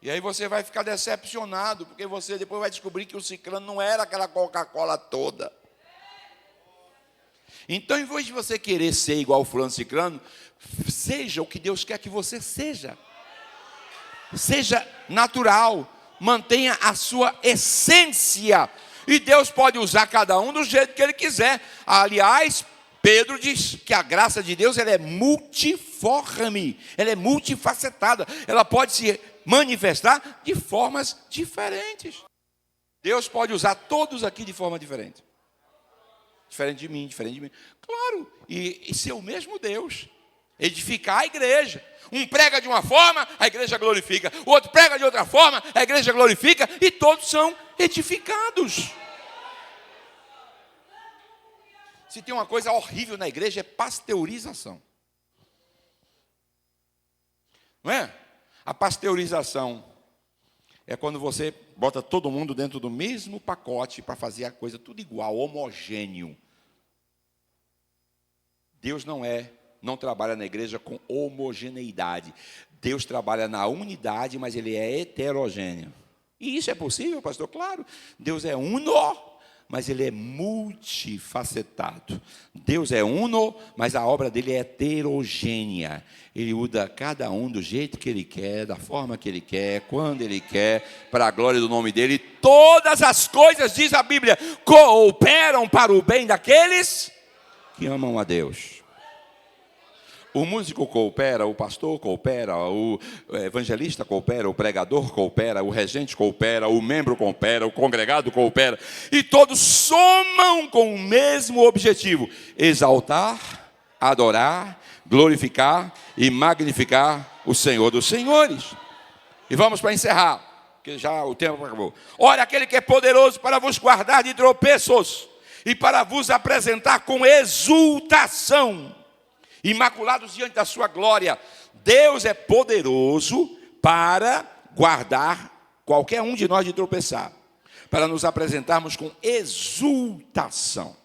E aí você vai ficar decepcionado, porque você depois vai descobrir que o Cicrano não era aquela Coca-Cola toda. Então, em vez de você querer ser igual o fulano Cicrano, seja o que Deus quer que você seja. Seja natural, mantenha a sua essência. E Deus pode usar cada um do jeito que Ele quiser. Aliás, Pedro diz que a graça de Deus ela é multiforme, ela é multifacetada. Ela pode se manifestar de formas diferentes. Deus pode usar todos aqui de forma diferente. Diferente de mim. Claro, e ser o mesmo Deus. Edificar a igreja. Um prega de uma forma, a igreja glorifica. O outro prega de outra forma, a igreja glorifica. E todos são edificados. Se tem uma coisa horrível na igreja, é pasteurização. Não é? A pasteurização é quando você bota todo mundo dentro do mesmo pacote para fazer a coisa tudo igual, homogêneo. Deus não trabalha na igreja com homogeneidade. Deus trabalha na unidade, mas ele é heterogêneo. E isso é possível, pastor? Claro. Deus é uno, mas ele é multifacetado. Deus é uno, mas a obra dele é heterogênea. Ele usa cada um do jeito que ele quer, da forma que ele quer, quando ele quer, para a glória do nome dele. Todas as coisas, diz a Bíblia, cooperam para o bem daqueles que amam a Deus. O músico coopera, o pastor coopera, o evangelista coopera, o pregador coopera, o regente coopera, o membro coopera, o congregado coopera. E todos somam com o mesmo objetivo: exaltar, adorar, glorificar e magnificar o Senhor dos Senhores. E vamos para encerrar, porque já o tempo acabou. Olha, aquele que é poderoso para vos guardar de tropeços e para vos apresentar com exultação, imaculados diante da sua glória. Deus é poderoso para guardar qualquer um de nós de tropeçar, para nos apresentarmos com exultação.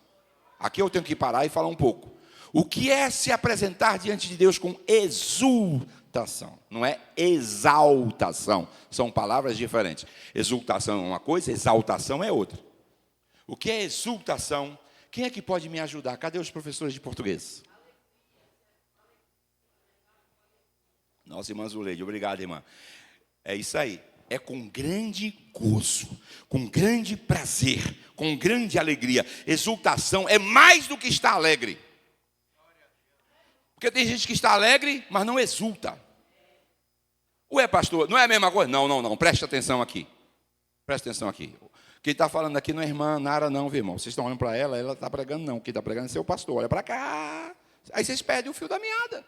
Aqui eu tenho que parar e falar um pouco. O que é se apresentar diante de Deus com exultação? Não é exaltação, são palavras diferentes. Exultação é uma coisa, exaltação é outra. O que é exultação? Quem é que pode me ajudar? Cadê os professores de português? Nossa irmã Zuleide, obrigado, irmã. É isso aí. É com grande gozo, com grande prazer, com grande alegria. Exultação é mais do que estar alegre. Porque tem gente que está alegre, mas não exulta. Ué, pastor, não é a mesma coisa? Não. Preste atenção aqui. Preste atenção aqui. Quem está falando aqui não é a irmã Nara, não, viu, irmão? Vocês estão olhando para ela está pregando, não. Quem está pregando é seu pastor. Olha para cá. Aí vocês perdem o fio da meada.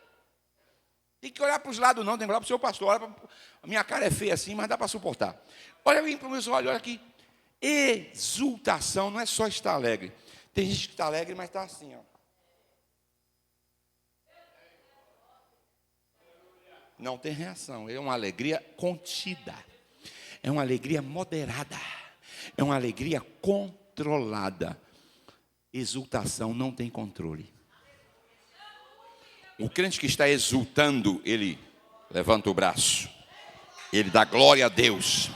Tem que olhar para os lados, não, tem que olhar para o seu pastor. Olha pra... A minha cara é feia assim, mas dá para suportar. Olha bem para os meus olhos, olha aqui. Exultação não é só estar alegre. Tem gente que está alegre, mas está assim, ó. Não tem reação. É uma alegria contida. É uma alegria moderada. É uma alegria controlada. Exultação não tem controle. O crente que está exultando, ele levanta o braço, ele dá glória a Deus,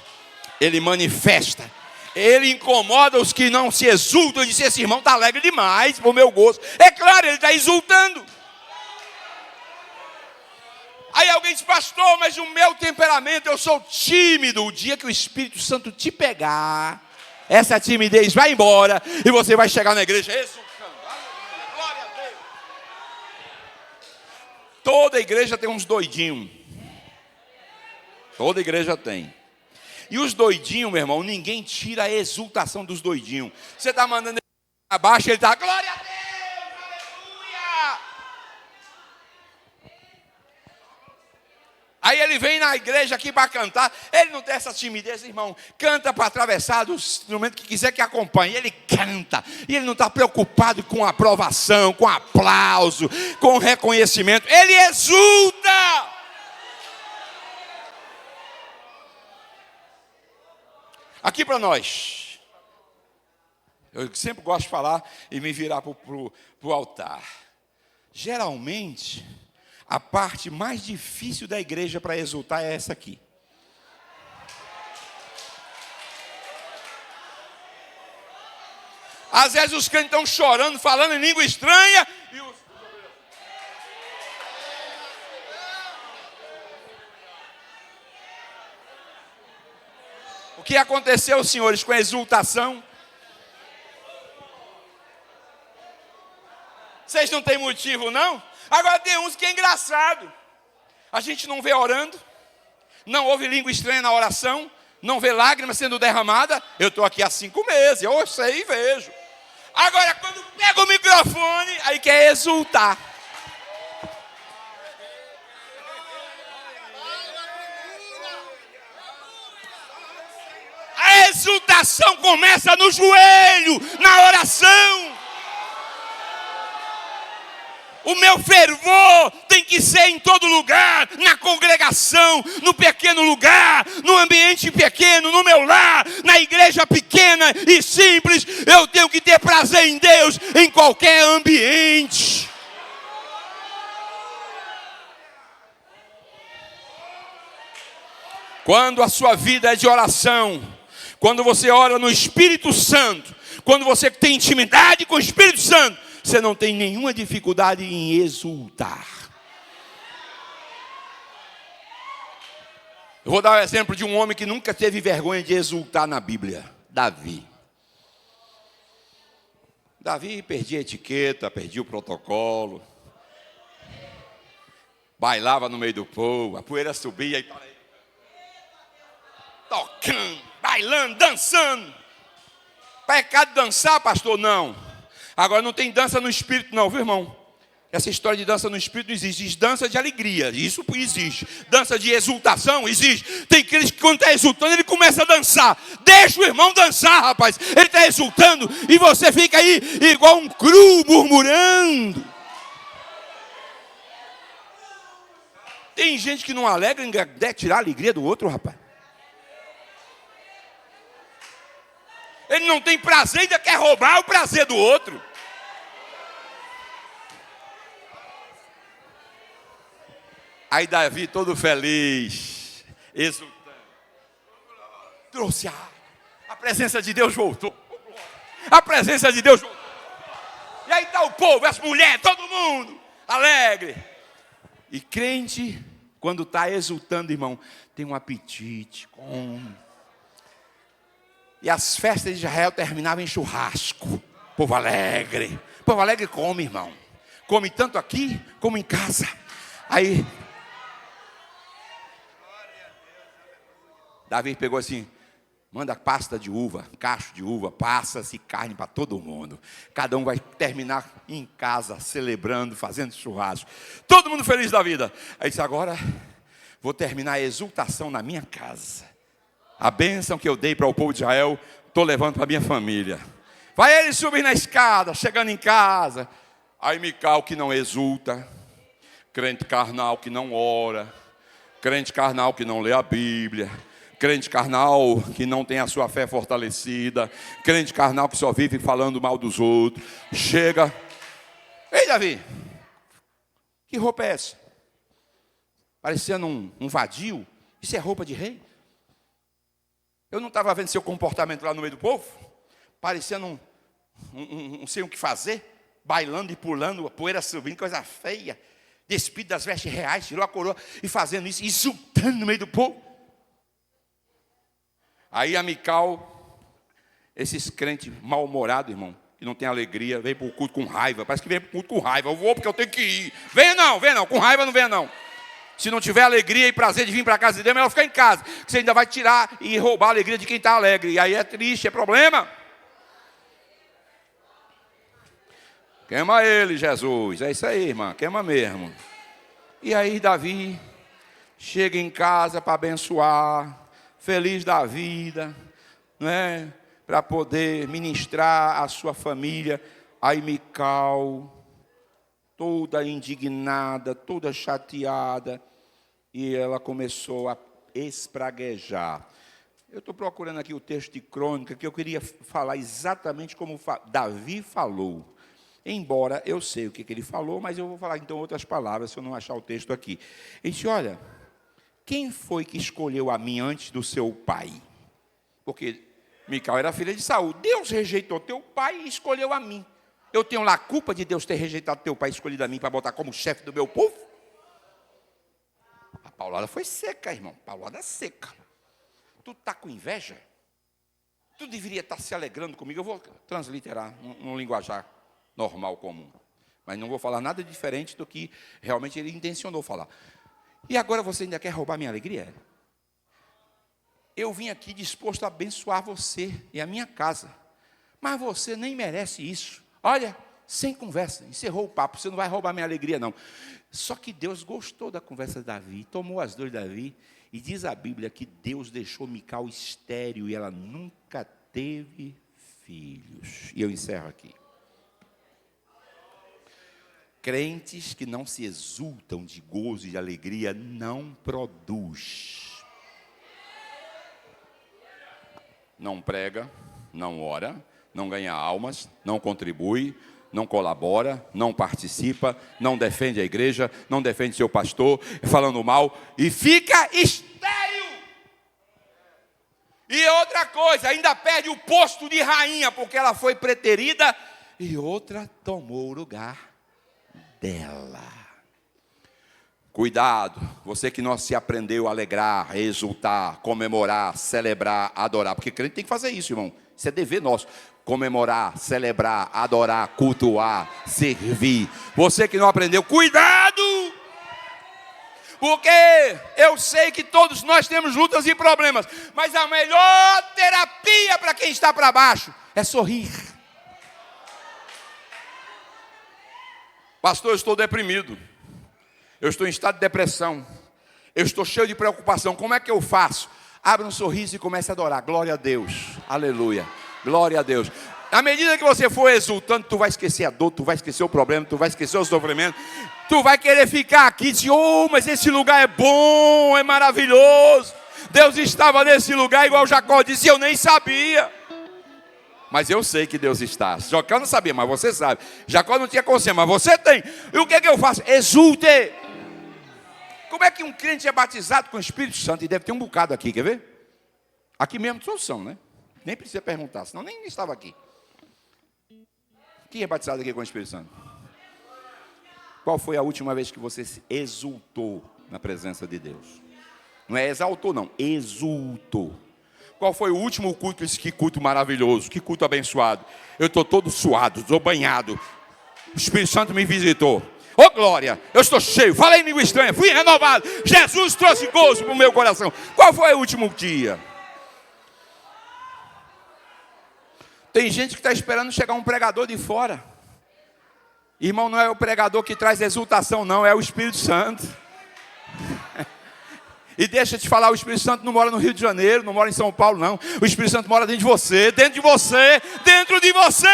ele manifesta, ele incomoda os que não se exultam e diz: esse irmão está alegre demais para o meu gosto. É claro, ele está exultando. Aí alguém diz: pastor, mas o meu temperamento, eu sou tímido. O dia que o Espírito Santo te pegar, essa timidez vai embora e você vai chegar na igreja exultando. Glória a Deus. Toda igreja tem uns doidinhos. Toda igreja tem. E os doidinhos, meu irmão, ninguém tira a exultação dos doidinhos. Você está mandando ele abaixo, ele está: glória a Deus, aleluia. Aí ele vem na igreja aqui para cantar. Ele não tem essa timidez, irmão. Canta para atravessar do instrumento que quiser que acompanhe. Ele canta. E ele não está preocupado com aprovação, com aplauso, com reconhecimento. Ele exulta. Aqui para nós. Eu sempre gosto de falar e me virar para o altar. Geralmente, a parte mais difícil da igreja para exultar é essa aqui. Às vezes os crentes estão chorando, falando em língua estranha. E os... O que aconteceu, senhores, com a exultação? Vocês não têm motivo, não? Agora tem uns que é engraçado. A gente não vê orando, não ouve língua estranha na oração, não vê lágrimas sendo derramada. Eu estou aqui há 5 meses, eu sei e vejo. Agora, quando pega o microfone, aí quer exultar. Exultação começa no joelho, na oração. O meu fervor tem que ser em todo lugar, na congregação, no pequeno lugar, no ambiente pequeno, no meu lar, na igreja pequena e simples. Eu tenho que ter prazer em Deus em qualquer ambiente. Quando a sua vida é de oração, quando você ora no Espírito Santo, quando você tem intimidade com o Espírito Santo, você não tem nenhuma dificuldade em exultar. Eu vou dar o exemplo de um homem que nunca teve vergonha de exultar na Bíblia. Davi. Davi perdia a etiqueta, perdia o protocolo. Bailava no meio do povo, a poeira subia e tocando, bailando, dançando. Pecado dançar, pastor? Não. Agora não tem dança no espírito não, viu, irmão? Essa história de dança no espírito não existe. Existe dança de alegria, isso existe. Dança de exultação existe. Tem aqueles que quando está exultando, ele começa a dançar. Deixa o irmão dançar, rapaz. Ele está exultando e você fica aí igual um cru murmurando. Tem gente que não alegra em tirar a alegria do outro, rapaz. Ele não tem prazer e ainda quer roubar o prazer do outro. Aí Davi todo feliz, exultando. Trouxe a presença de Deus voltou. A presença de Deus voltou. E aí está o povo, as mulheres, todo mundo alegre. E crente, quando está exultando, irmão, tem um apetite, come. E as festas de Israel terminavam em churrasco. Povo alegre. Povo alegre come, irmão. Come tanto aqui como em casa. Aí Davi pegou assim, manda pasta de uva, cacho de uva, passa-se carne para todo mundo. Cada um vai terminar em casa, celebrando, fazendo churrasco. Todo mundo feliz da vida. Aí disse, agora vou terminar a exultação na minha casa. A bênção que eu dei para o povo de Israel, estou levando para a minha família. Vai ele subir na escada, chegando em casa. Aí Mical que não exulta, crente carnal que não ora, crente carnal que não lê a Bíblia, crente carnal que não tem a sua fé fortalecida, crente carnal que só vive falando mal dos outros. Chega, ei Davi, que roupa é essa? Parecendo um vadio. Isso é roupa de rei? Eu não estava vendo seu comportamento lá no meio do povo? Parecendo um sem o que fazer, bailando e pulando, a poeira subindo, coisa feia, despido das vestes reais, tirou a coroa e fazendo isso, exultando no meio do povo. Aí a Mical, esses crentes mal-humorados, irmão, que não tem alegria, vem para o culto com raiva. Parece que vem para o culto com raiva. Eu vou porque eu tenho que ir. Venha não, com raiva não venha não. Se não tiver alegria e prazer de vir para a casa de Deus, melhor ficar em casa. Porque você ainda vai tirar e roubar a alegria de quem está alegre. E aí é triste, é problema. Queima ele, Jesus. É isso aí, irmã, queima mesmo. E aí Davi chega em casa para abençoar, feliz da vida, né? Para poder ministrar a sua família. Aí Mical, toda indignada, toda chateada, e ela começou a espraguejar. Eu estou procurando aqui o texto de Crônica, que eu queria falar exatamente como Davi falou. Embora eu sei o que ele falou, mas eu vou falar então outras palavras, se eu não achar o texto aqui. Ele disse, olha, quem foi que escolheu a mim antes do seu pai? Porque Mical era filha de Saul. Deus rejeitou teu pai e escolheu a mim. Eu tenho lá a culpa de Deus ter rejeitado teu pai e escolhido a mim para botar como chefe do meu povo? A paulada foi seca, irmão. Paulada seca. Tu está com inveja? Tu deveria estar se alegrando comigo. Eu vou transliterar num linguajar normal, comum. Mas não vou falar nada diferente do que realmente ele intencionou falar. E agora você ainda quer roubar minha alegria? Eu vim aqui disposto a abençoar você e a minha casa. Mas você nem merece isso. Olha, sem conversa, encerrou o papo. Você não vai roubar minha alegria, não. Só que Deus gostou da conversa de Davi, tomou as dores de Davi E diz a Bíblia que Deus deixou Mical estéril e ela nunca teve filhos. E eu encerro aqui. Crentes que não se exultam de gozo e de alegria não produz. Não prega, não ora, não ganha almas, não contribui, não colabora, não participa, não defende a igreja, não defende seu pastor, falando mal, e fica estéril. E outra coisa, ainda perde o posto de rainha, porque ela foi preterida, e outra tomou o lugar dela. Cuidado, você que não se aprendeu a alegrar, a exultar, comemorar, celebrar, adorar, porque crente tem que fazer isso, irmão, isso é dever nosso. Comemorar, celebrar, adorar, cultuar, servir. Você que não aprendeu, cuidado! Porque eu sei que todos nós temos lutas e problemas, mas a melhor terapia para quem está para baixo é sorrir. Pastor, eu estou deprimido. Eu estou em estado de depressão. Eu estou cheio de preocupação. Como é que eu faço? Abra um sorriso e comece a adorar. Glória a Deus. Aleluia. Glória a Deus. À medida que você for exultando, tu vai esquecer a dor, tu vai esquecer o problema, tu vai esquecer o sofrimento. Tu vai querer ficar aqui e dizer, oh, mas esse lugar é bom, é maravilhoso. Deus estava nesse lugar, igual Jacó disse, eu nem sabia. Mas eu sei que Deus está. Jacó não sabia, mas você sabe. Jacó não tinha consciência, mas você tem. E o que é que eu faço? Exulte. Como é que um crente é batizado com o Espírito Santo? E deve ter um bocado aqui, quer ver? Aqui mesmo todos são, né? Nem precisa perguntar, senão nem estava aqui. Quem é batizado aqui com o Espírito Santo? Qual foi a última vez que você se exultou na presença de Deus? Não é exaltou, não. Exultou. Qual foi o último culto? Que culto maravilhoso, que culto abençoado. Eu estou todo suado, estou banhado. O Espírito Santo me visitou. Oh glória, eu estou cheio, falei em língua estranha, fui renovado. Jesus trouxe gozo para o meu coração. Qual foi o último dia? Tem gente que está esperando chegar um pregador de fora. Irmão, não é o pregador que traz exultação, não, é o Espírito Santo. E deixa eu te falar, o Espírito Santo não mora no Rio de Janeiro, não mora em São Paulo, não. O Espírito Santo mora dentro de você, dentro de você, dentro de você.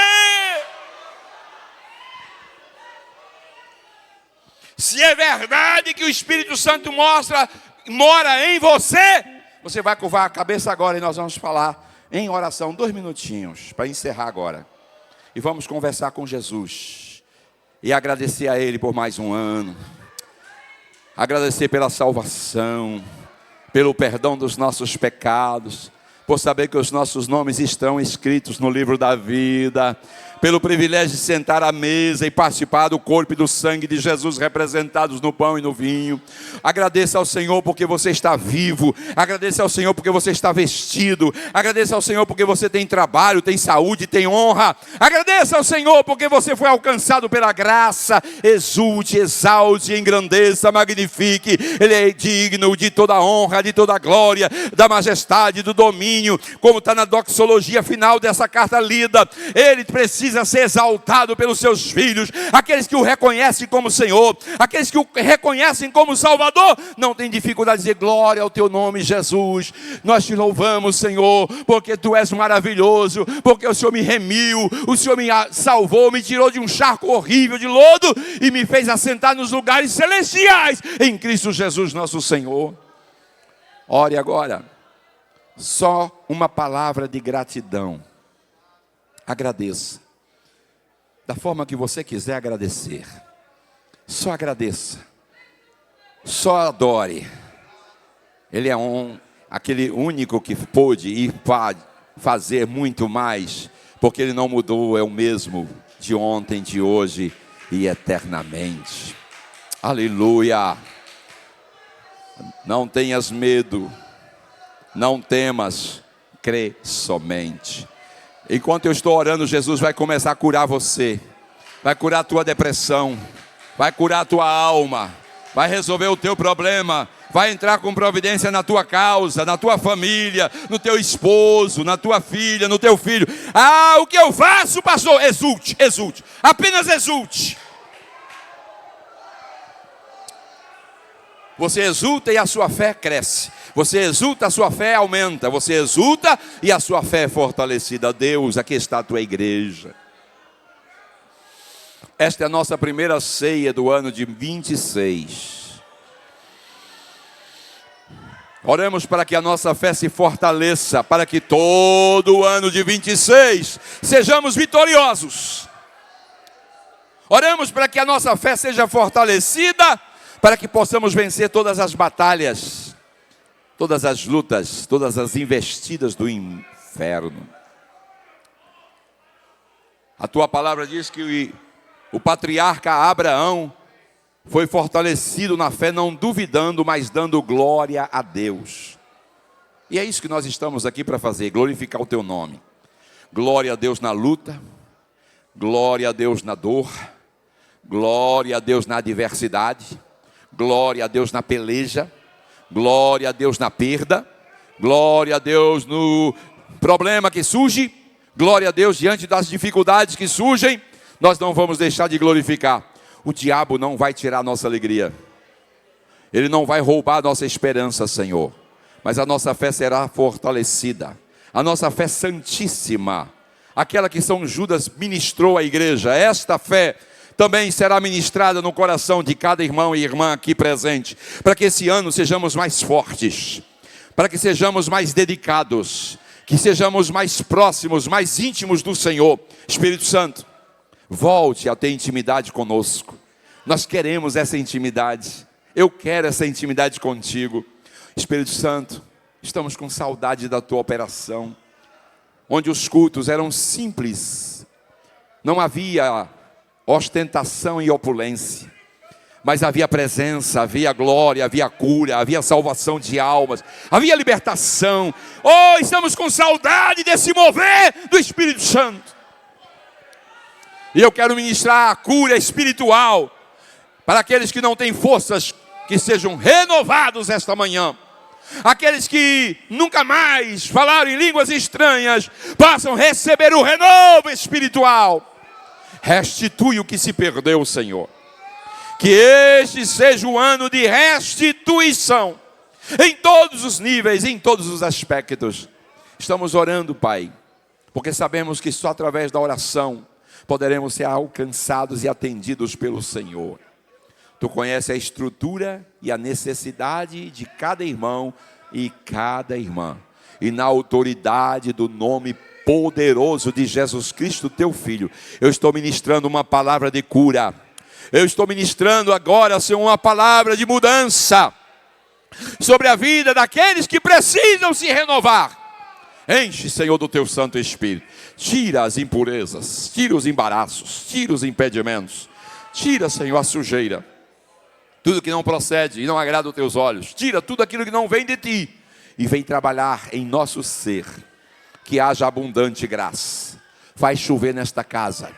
Se é verdade que o Espírito Santo mora em você, você vai curvar a cabeça agora e nós vamos falar em oração, 2 minutinhos, para encerrar agora. E vamos conversar com Jesus. E agradecer a Ele por mais um ano. Agradecer pela salvação, pelo perdão dos nossos pecados, por saber que os nossos nomes estão escritos no livro da vida, pelo privilégio de sentar à mesa e participar do corpo e do sangue de Jesus representados no pão e no vinho. Agradeça ao Senhor porque você está vivo, agradeça ao Senhor porque você está vestido, agradeça ao Senhor porque você tem trabalho, tem saúde, tem honra, agradeça ao Senhor porque você foi alcançado pela graça. Exulte, exalte, engrandeça, magnifique. Ele é digno de toda honra, de toda glória, da majestade, do domínio, como está na doxologia final dessa carta lida. Ele precisa ser exaltado pelos seus filhos, aqueles que o reconhecem como Senhor, aqueles que o reconhecem como Salvador, não tem dificuldade de dizer glória ao teu nome, Jesus. Nós te louvamos, Senhor, porque tu és maravilhoso, porque o Senhor me remiu, o Senhor me salvou, me tirou de um charco horrível de lodo e me fez assentar nos lugares celestiais em Cristo Jesus nosso Senhor. Ore agora, só uma palavra de gratidão. Agradeça da forma que você quiser agradecer. Só agradeça, só adore. Ele é aquele único que pôde e pode fazer muito mais, porque Ele não mudou, é o mesmo de ontem, de hoje e eternamente. Aleluia. Não tenhas medo, não temas, crê somente. Enquanto eu estou orando, Jesus vai começar a curar você, vai curar a tua depressão, vai curar a tua alma, vai resolver o teu problema, vai entrar com providência na tua causa, na tua família, no teu esposo, na tua filha, no teu filho. Ah, o que eu faço, pastor? Exulte, exulte, apenas exulte. Você exulta e a sua fé cresce. Você exulta, a sua fé aumenta. Você exulta e a sua fé é fortalecida. Deus, aqui está a tua igreja. Esta é a nossa primeira ceia do ano de 26. Oremos para que a nossa fé se fortaleça, para que todo o ano de 26 sejamos vitoriosos. Oremos para que a nossa fé seja fortalecida, para que possamos vencer todas as batalhas, todas as lutas, todas as investidas do inferno. A tua palavra diz que o patriarca Abraão foi fortalecido na fé, não duvidando, mas dando glória a Deus. E é isso que nós estamos aqui para fazer, glorificar o teu nome. Glória a Deus na luta, glória a Deus na dor, glória a Deus na adversidade, glória a Deus na peleja, glória a Deus na perda, glória a Deus no problema que surge, glória a Deus diante das dificuldades que surgem. Nós não vamos deixar de glorificar. O diabo não vai tirar a nossa alegria. Ele não vai roubar a nossa esperança, Senhor. Mas a nossa fé será fortalecida. A nossa fé santíssima, aquela que São Judas ministrou à igreja, esta fé também será ministrada no coração de cada irmão e irmã aqui presente, para que esse ano sejamos mais fortes, para que sejamos mais dedicados, que sejamos mais próximos, mais íntimos do Senhor. Espírito Santo, volte a ter intimidade conosco. Nós queremos essa intimidade. Eu quero essa intimidade contigo. Espírito Santo, estamos com saudade da tua operação, onde os cultos eram simples, não havia ostentação e opulência, mas havia presença, havia glória, havia cura, havia salvação de almas, havia libertação. Oh, estamos com saudade desse mover do Espírito Santo. E eu quero ministrar a cura espiritual para aqueles que não têm forças, que sejam renovados esta manhã. Aqueles que nunca mais falaram em línguas estranhas, possam receber o renovo espiritual. Restitui o que se perdeu, Senhor. Que este seja o ano de restituição, em todos os níveis, em todos os aspectos. Estamos orando, Pai, porque sabemos que só através da oração poderemos ser alcançados e atendidos pelo Senhor. Tu conheces a estrutura e a necessidade de cada irmão e cada irmã. E na autoridade do nome poderoso de Jesus Cristo, teu Filho, eu estou ministrando uma palavra de cura. Eu estou ministrando agora, Senhor, uma palavra de mudança sobre a vida daqueles que precisam se renovar. Enche, Senhor, do teu Santo Espírito. Tira as impurezas, tira os embaraços, tira os impedimentos. Tira, Senhor, a sujeira. Tudo que não procede e não agrada aos teus olhos. Tira tudo aquilo que não vem de ti. E vem trabalhar em nosso ser. Que haja abundante graça. Faz chover nesta casa.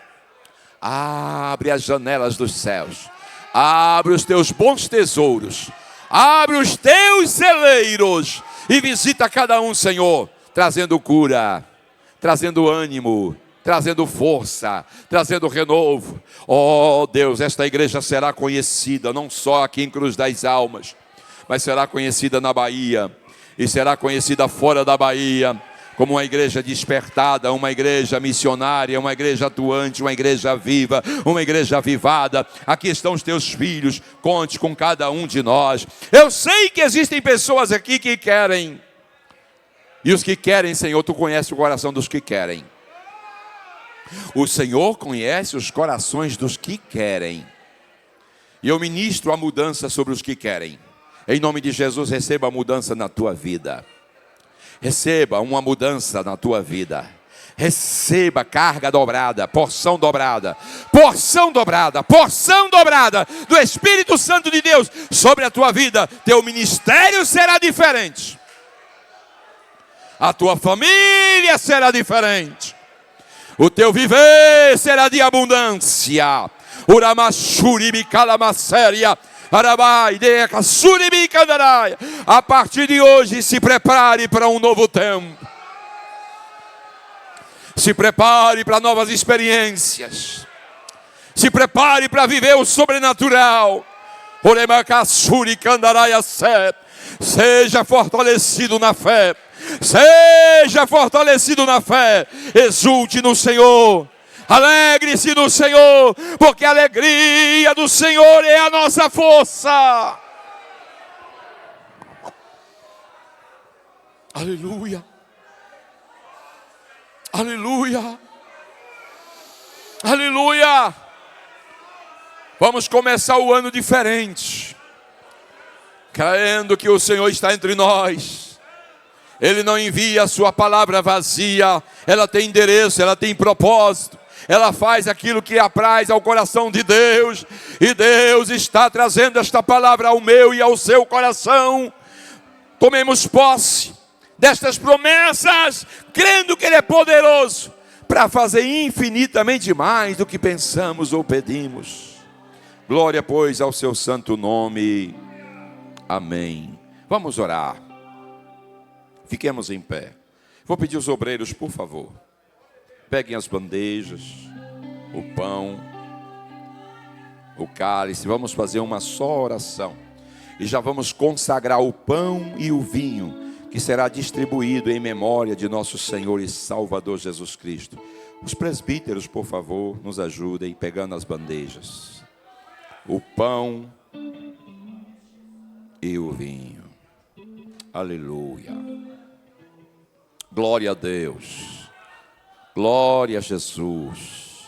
Abre as janelas dos céus. Abre os teus bons tesouros. Abre os teus celeiros. E visita cada um, Senhor, trazendo cura, trazendo ânimo, trazendo força, trazendo renovo. Oh Deus, esta igreja será conhecida não só aqui em Cruz das Almas, mas será conhecida na Bahia, e será conhecida fora da Bahia, como uma igreja despertada, uma igreja missionária, uma igreja atuante, uma igreja viva, uma igreja avivada. Aqui estão os teus filhos, conte com cada um de nós. Eu sei que existem pessoas aqui que querem, e os que querem, Senhor, tu conheces o coração dos que querem. O Senhor conhece os corações dos que querem. E eu ministro a mudança sobre os que querem. Em nome de Jesus, receba a mudança na tua vida. Receba uma mudança na tua vida. Receba carga dobrada, porção dobrada, porção dobrada, porção dobrada do Espírito Santo de Deus sobre a tua vida. Teu ministério será diferente. A tua família será diferente. O teu viver será de abundância. A partir de hoje, se prepare para um novo tempo. Se prepare para novas experiências. Se prepare para viver o sobrenatural. Seja fortalecido na fé. Seja fortalecido na fé. Exulte no Senhor. Alegre-se no Senhor, porque a alegria do Senhor é a nossa força. Aleluia. Aleluia. Aleluia. Vamos começar o ano diferente, crendo que o Senhor está entre nós. Ele não envia a sua palavra vazia. Ela tem endereço, ela tem propósito. Ela faz aquilo que apraz ao coração de Deus. E Deus está trazendo esta palavra ao meu e ao seu coração. Tomemos posse destas promessas, crendo que Ele é poderoso para fazer infinitamente mais do que pensamos ou pedimos. Glória, pois, ao seu santo nome. Amém. Vamos orar. Fiquemos em pé. Vou pedir os obreiros, por favor, peguem as bandejas, o pão, o cálice. Vamos fazer uma só oração. E já vamos consagrar o pão e o vinho, que será distribuído em memória de nosso Senhor e Salvador Jesus Cristo. Os presbíteros, por favor, nos ajudem pegando as bandejas. O pão e o vinho. Aleluia. Glória a Deus. Glória a Jesus.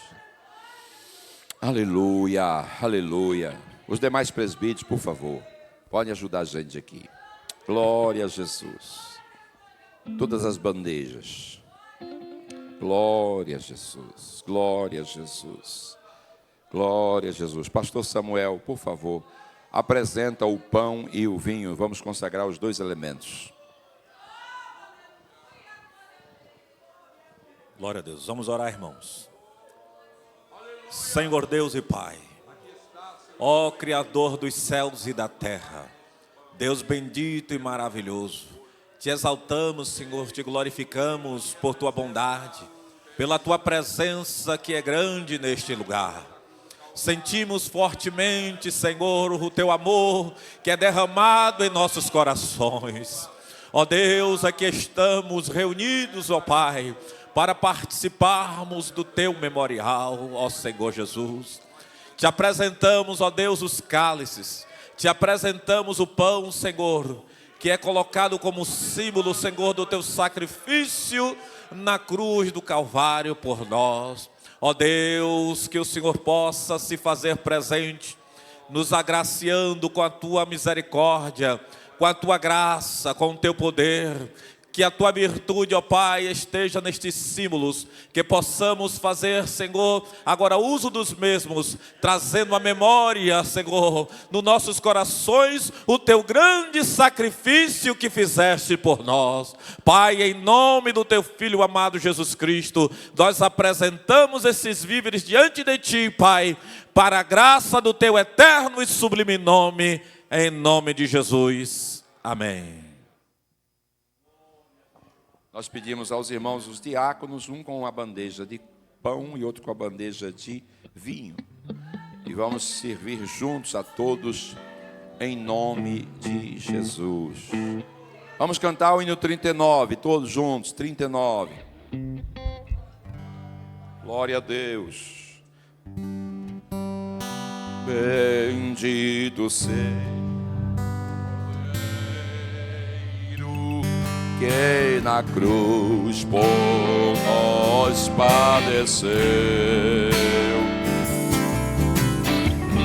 Aleluia, aleluia. Os demais presbíteros, por favor, podem ajudar a gente aqui. Glória a Jesus. Todas as bandejas. Glória a Jesus. Glória a Jesus. Glória a Jesus. Pastor Samuel, por favor, apresenta o pão e o vinho. Vamos consagrar os dois elementos. Glória a Deus. Vamos orar, irmãos. Senhor Deus e Pai, ó Criador dos céus e da terra, Deus bendito e maravilhoso, te exaltamos, Senhor, te glorificamos por tua bondade, pela tua presença que é grande neste lugar. Sentimos fortemente, Senhor, o teu amor que é derramado em nossos corações. Ó Deus, aqui estamos reunidos, ó Pai, para participarmos do teu memorial, ó Senhor Jesus. Te apresentamos, ó Deus, os cálices, te apresentamos o pão, Senhor, que é colocado como símbolo, Senhor, do teu sacrifício na cruz do Calvário por nós. Ó Deus, que o Senhor possa se fazer presente, nos agraciando com a tua misericórdia, com a tua graça, com o teu poder. Que a tua virtude, ó Pai, esteja nestes símbolos, que possamos fazer, Senhor, agora uso dos mesmos, trazendo a memória, Senhor, nos nossos corações, o teu grande sacrifício que fizeste por nós. Pai, em nome do teu Filho amado Jesus Cristo, nós apresentamos esses víveres diante de ti, Pai, para a graça do teu eterno e sublime nome, em nome de Jesus. Amém. Nós pedimos aos irmãos, os diáconos, um com a bandeja de pão e outro com a bandeja de vinho. E vamos servir juntos a todos, em nome de Jesus. Vamos cantar o hino 39, todos juntos, 39. Glória a Deus. Bendito seja que na cruz por nós padeceu.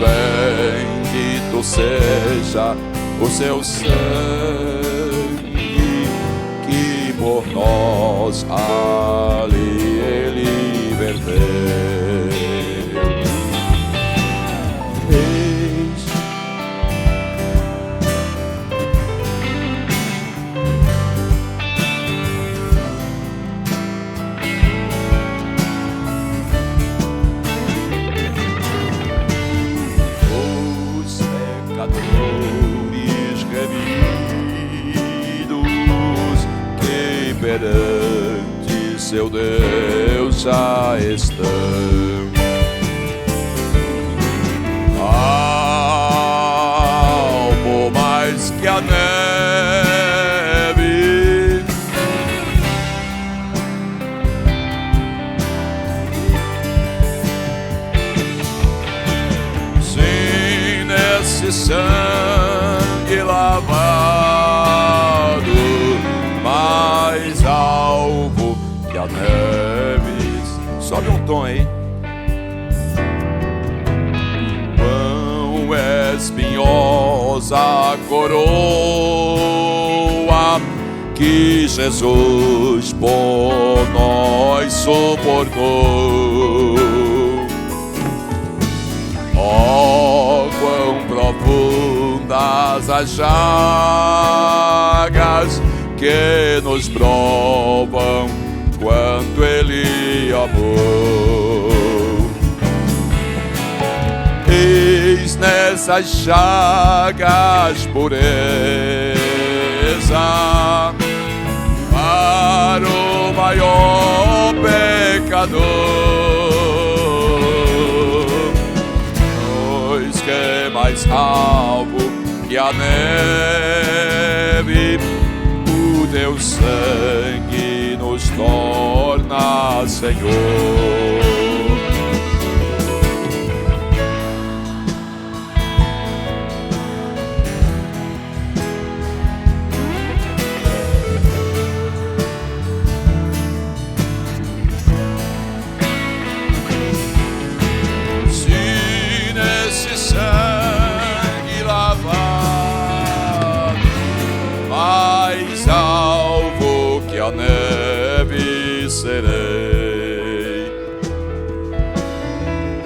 Bendito seja o seu sangue que por nós ali ele verteu. Perante seu Deus já estão. nesse sangue lavado, mais alvo que a neve. Sobe um tom aí. Quão espinhosa coroa que Jesus por nós suportou. Oh, quão profundas as chagas que nos provam quanto Ele amou. Eis nessas chagas pureza para o maior pecador, pois que é mais alvo que a neve, o teu sangue nos torna Senhor. A neve serei,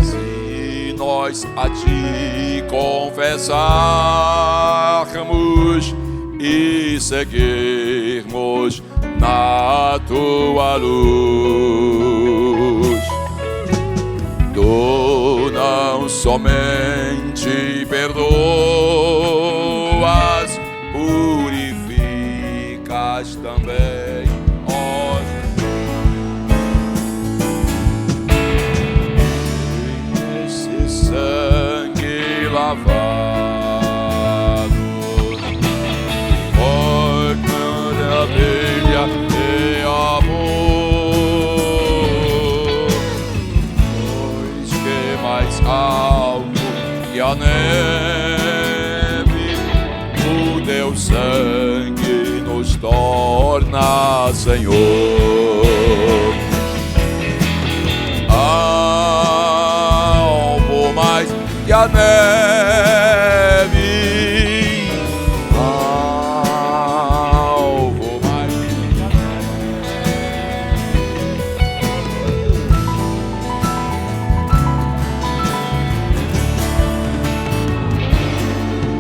se nós a ti confessarmos e seguirmos na tua luz. Tu não somente perdoas, purificas também. Oh, maravilha e amor, pois que mais alto que a neve, o teu sangue nos torna Senhor. Algo mais que a neve, alvo mais que a neve,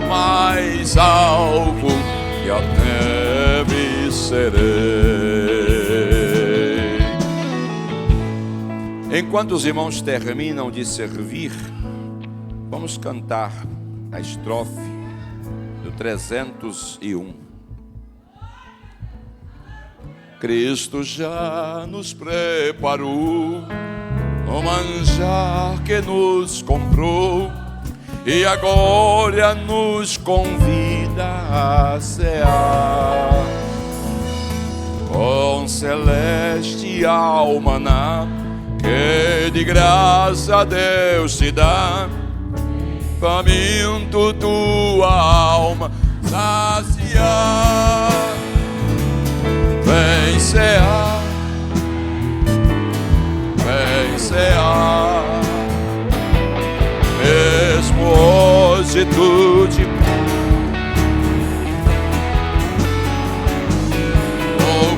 mais alvo que a neve serei. Enquanto os irmãos terminam de servir, vamos cantar a estrofe do 301. Cristo já nos preparou o manjar que nos comprou e agora nos convida a cear com celestial maná que de graça Deus te dá. Faminto tua alma saciar, vem cear, vem cear. Mesmo hoje tu te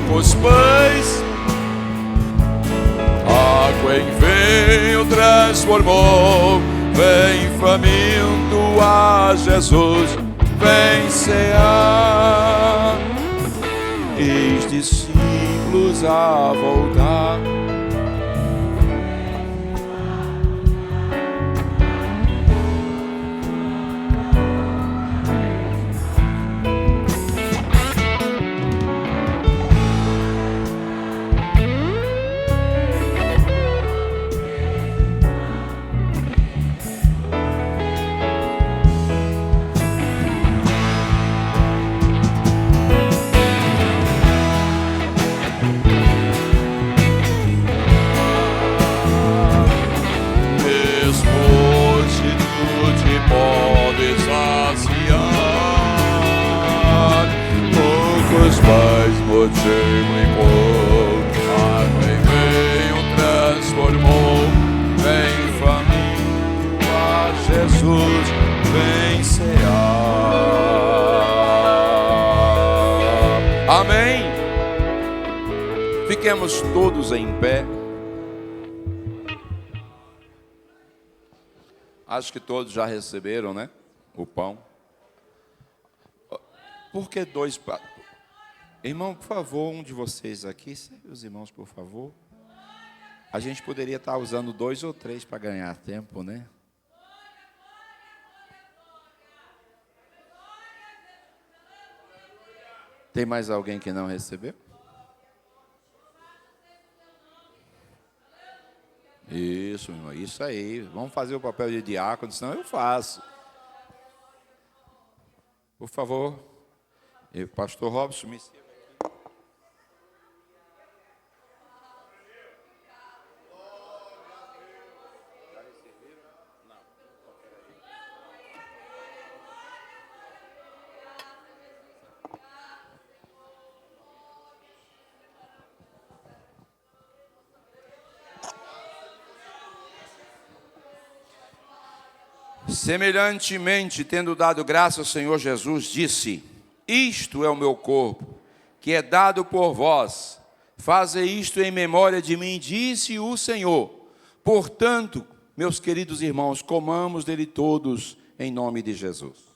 poucos pães, água em vinho transformou. Vem faminto a Jesus, vem cear. Eis discípulos a voltar. multiplicou, água e vinho transformou. Vem família, Jesus, vem cear. Amém. Fiquemos todos em pé. Acho que todos já receberam, né? O pão. Por que dois? Irmão, por favor, um de vocês aqui, serve os irmãos, por favor. A gente poderia estar usando 2 ou 3 para ganhar tempo, né? Tem mais alguém que não recebeu? Isso, irmão, isso aí. Vamos fazer o papel de diácono, senão eu faço. Por favor, pastor Robson, me sirva. Semelhantemente, tendo dado graça ao Senhor Jesus, disse: isto é o meu corpo, que é dado por vós. Faze isto em memória de mim, disse o Senhor. Portanto, meus queridos irmãos, comamos dele todos, em nome de Jesus.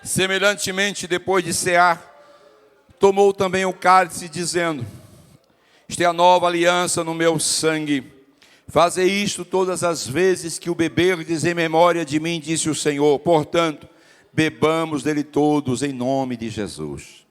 Semelhantemente, depois de cear, tomou também o cálice, dizendo: isto é a nova aliança no meu sangue. Fazei isto todas as vezes que o beberdes em memória de mim, disse o Senhor. Portanto, bebamos dele todos, em nome de Jesus.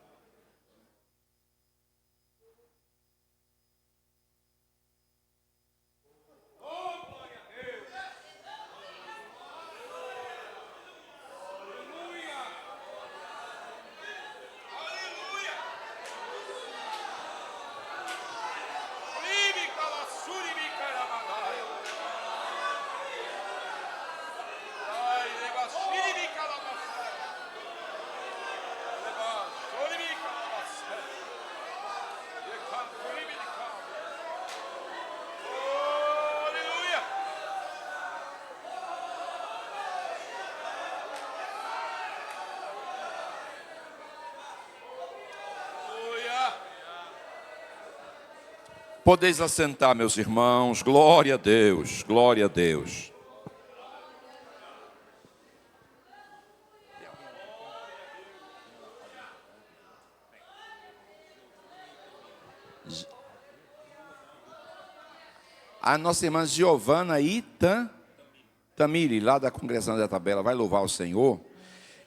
Podeis assentar, meus irmãos. Glória a Deus, glória a Deus. A nossa irmã Giovana Tamiri, lá da Congregação da Tabela, vai louvar o Senhor.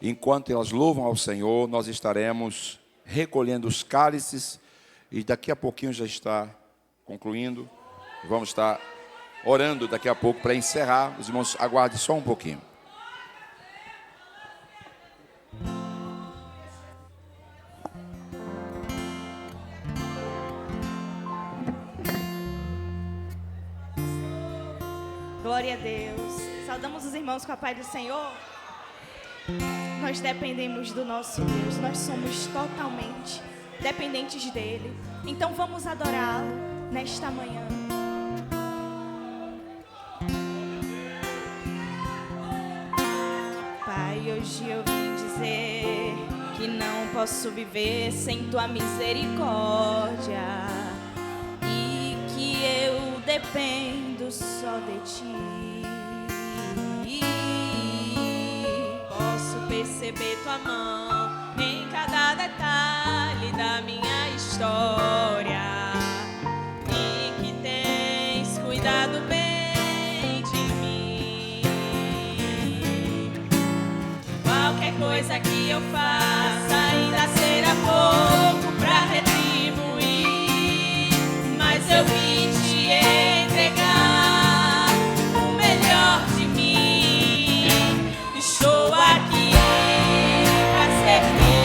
Enquanto elas louvam ao Senhor, nós estaremos recolhendo os cálices e daqui a pouquinho já está concluindo. Vamos estar orando daqui a pouco para encerrar. Os irmãos, aguardem só um pouquinho. Glória a Deus. Saudamos os irmãos com a paz do Senhor. Nós dependemos do nosso Deus. Nós somos totalmente dependentes dele. Então vamos adorá-lo nesta manhã. Pai, hoje eu vim dizer que não posso viver sem tua misericórdia e que eu dependo só de ti. Posso perceber tua mão em cada detalhe da minha história e que tens cuidado bem de mim. Qualquer coisa que eu faça ainda será pouco pra retribuir, mas eu vim te entregar o melhor de mim. Estou aqui pra servir,